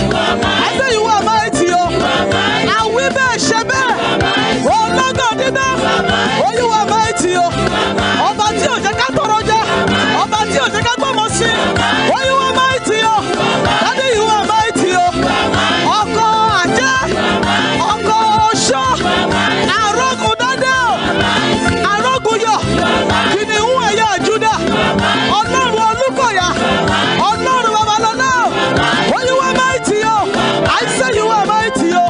I say you are mighty, oh. Àwí bẹ́ẹ̀ ṣe bẹ́ẹ̀. Ológo dídá, oh you are mighty, oh. Ọba tí ò jẹ́ ká tọrọ jẹ, ọba tí ò jẹ́ ká gbọ́mọ sí. Oh you are mighty, oh. Daddy you are mighty, oh. Ọkọ àjẹ́, ọkọ oṣó, arógun dáadé o, arógun yọ, kìnìún ẹ̀yà Júdà, Ọlọ́run Olúkọ̀yà, Ọlọ́run Babalọ́lá o. Oh you are mighty, oh. I say you are mighty, oh.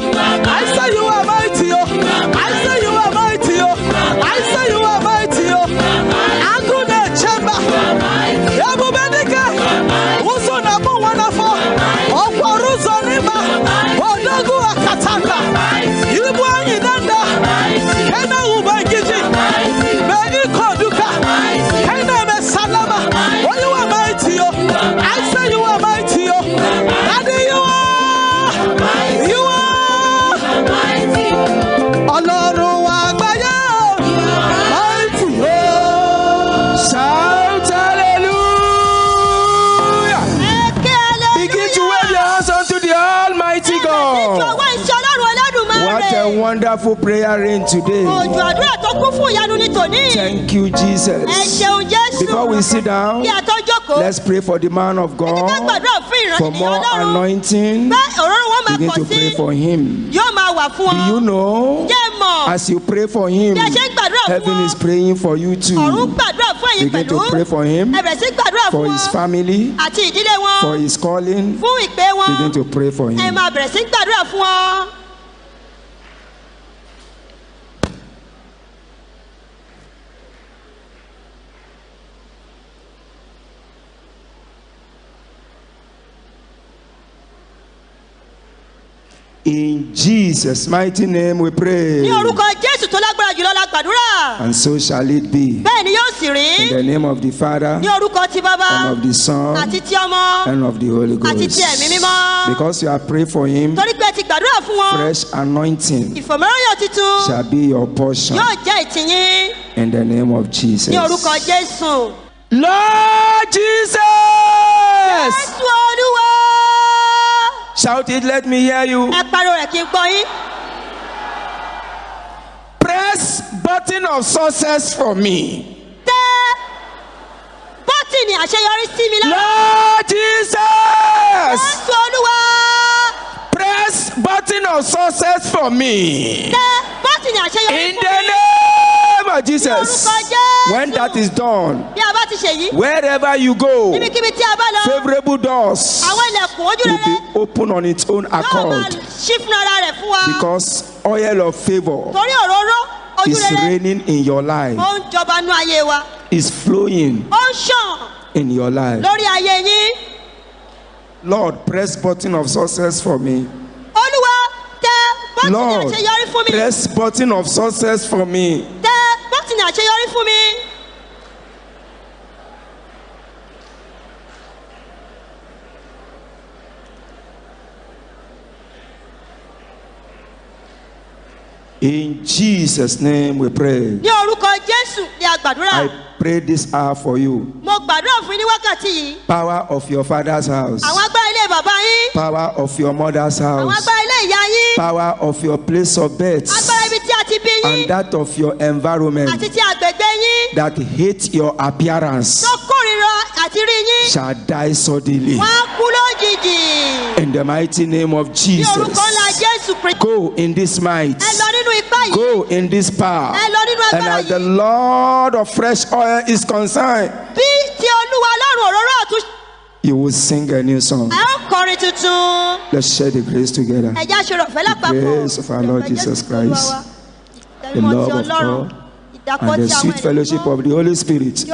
I say you are mighty, oh. I say you are mighty, oh. I say you are mighty, oh. Agune Chemba, Ebubedike, Uzo na mu wonderful, Okwaruzo Nima, Odogu Akataka, Ibu Anyi Danda, Kena Ubangiji, Beni Koduka, Kena Mesalama. Oh you are mighty, oh. I say you are mighty, oh. Daddy you are, you are Ọlọ́run àgbáyé, mighty, oh. Shout hallelujah. Begin to wave your hands unto the Almighty God. What a wonderful prayer rain today. Thank you, Jesus. Before we sit down, let's pray for the man of God for more anointing. Begin to pray for him. Do you know, as you pray for him, heaven is praying for you too. Begin to pray for him, for his family, for his calling. Begin to pray for him. In Jesus' mighty name we pray. And so shall it be. In the name of the Father, and of the Son, and of the Holy Ghost. Because you have prayed for him, fresh anointing shall be your portion. In the name of Jesus. Lord Jesus! Shout it, let me hear you. Press button of success for me. Lord Jesus! Press button of success for me. In the name of Jesus. When that is done, wherever you go, favorable doors will be open on its own accord. Because oil of favor is raining in your life, is flowing in your life. Lord, press button of success for me. Lord, press button of success for me. In Jesus' name we pray. I pray this hour for you. Power of your father's house. Power of your mother's house. Power of your place of birth. And that of your environment that hate your appearance shall die suddenly. In the mighty name of Jesus. Go in this might. Go in this power. And as the Lord of fresh oil is concerned, you will sing a new song. Let's share the grace together. The grace of our Lord Jesus Christ, the love of God, and the sweet fellowship of the Holy Spirit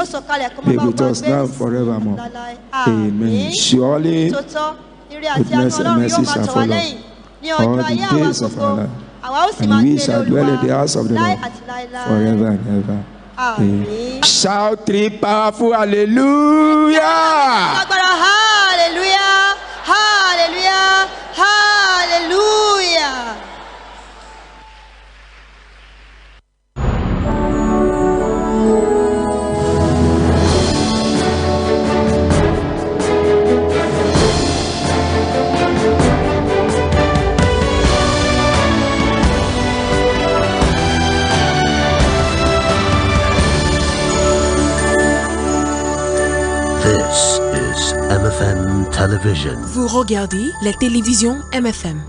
be with us now and forevermore. Amen. Surely, goodness and mercy shall follow all the days of our life, and we shall dwell in the house of the Lord forever and ever. Amen. Shout 3 powerful hallelujah! Hallelujah! Hallelujah! Hallelujah! This is MFM Television. Vous regardez la télévision MFM.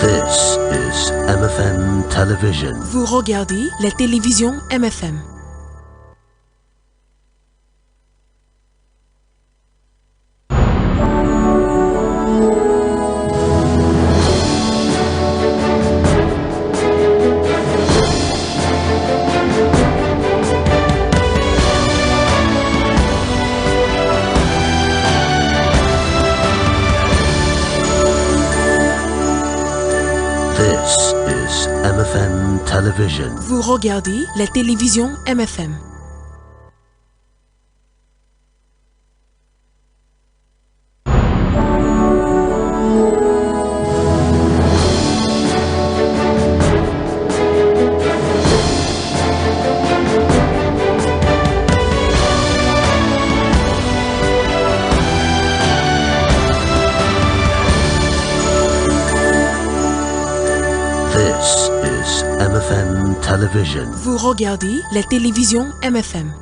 This is MFM Television. Vous regardez la télévision MFM. This is MFM Television. Vous regardez la télévision MFM. This is MFM Television. Vous regardez la télévision MFM.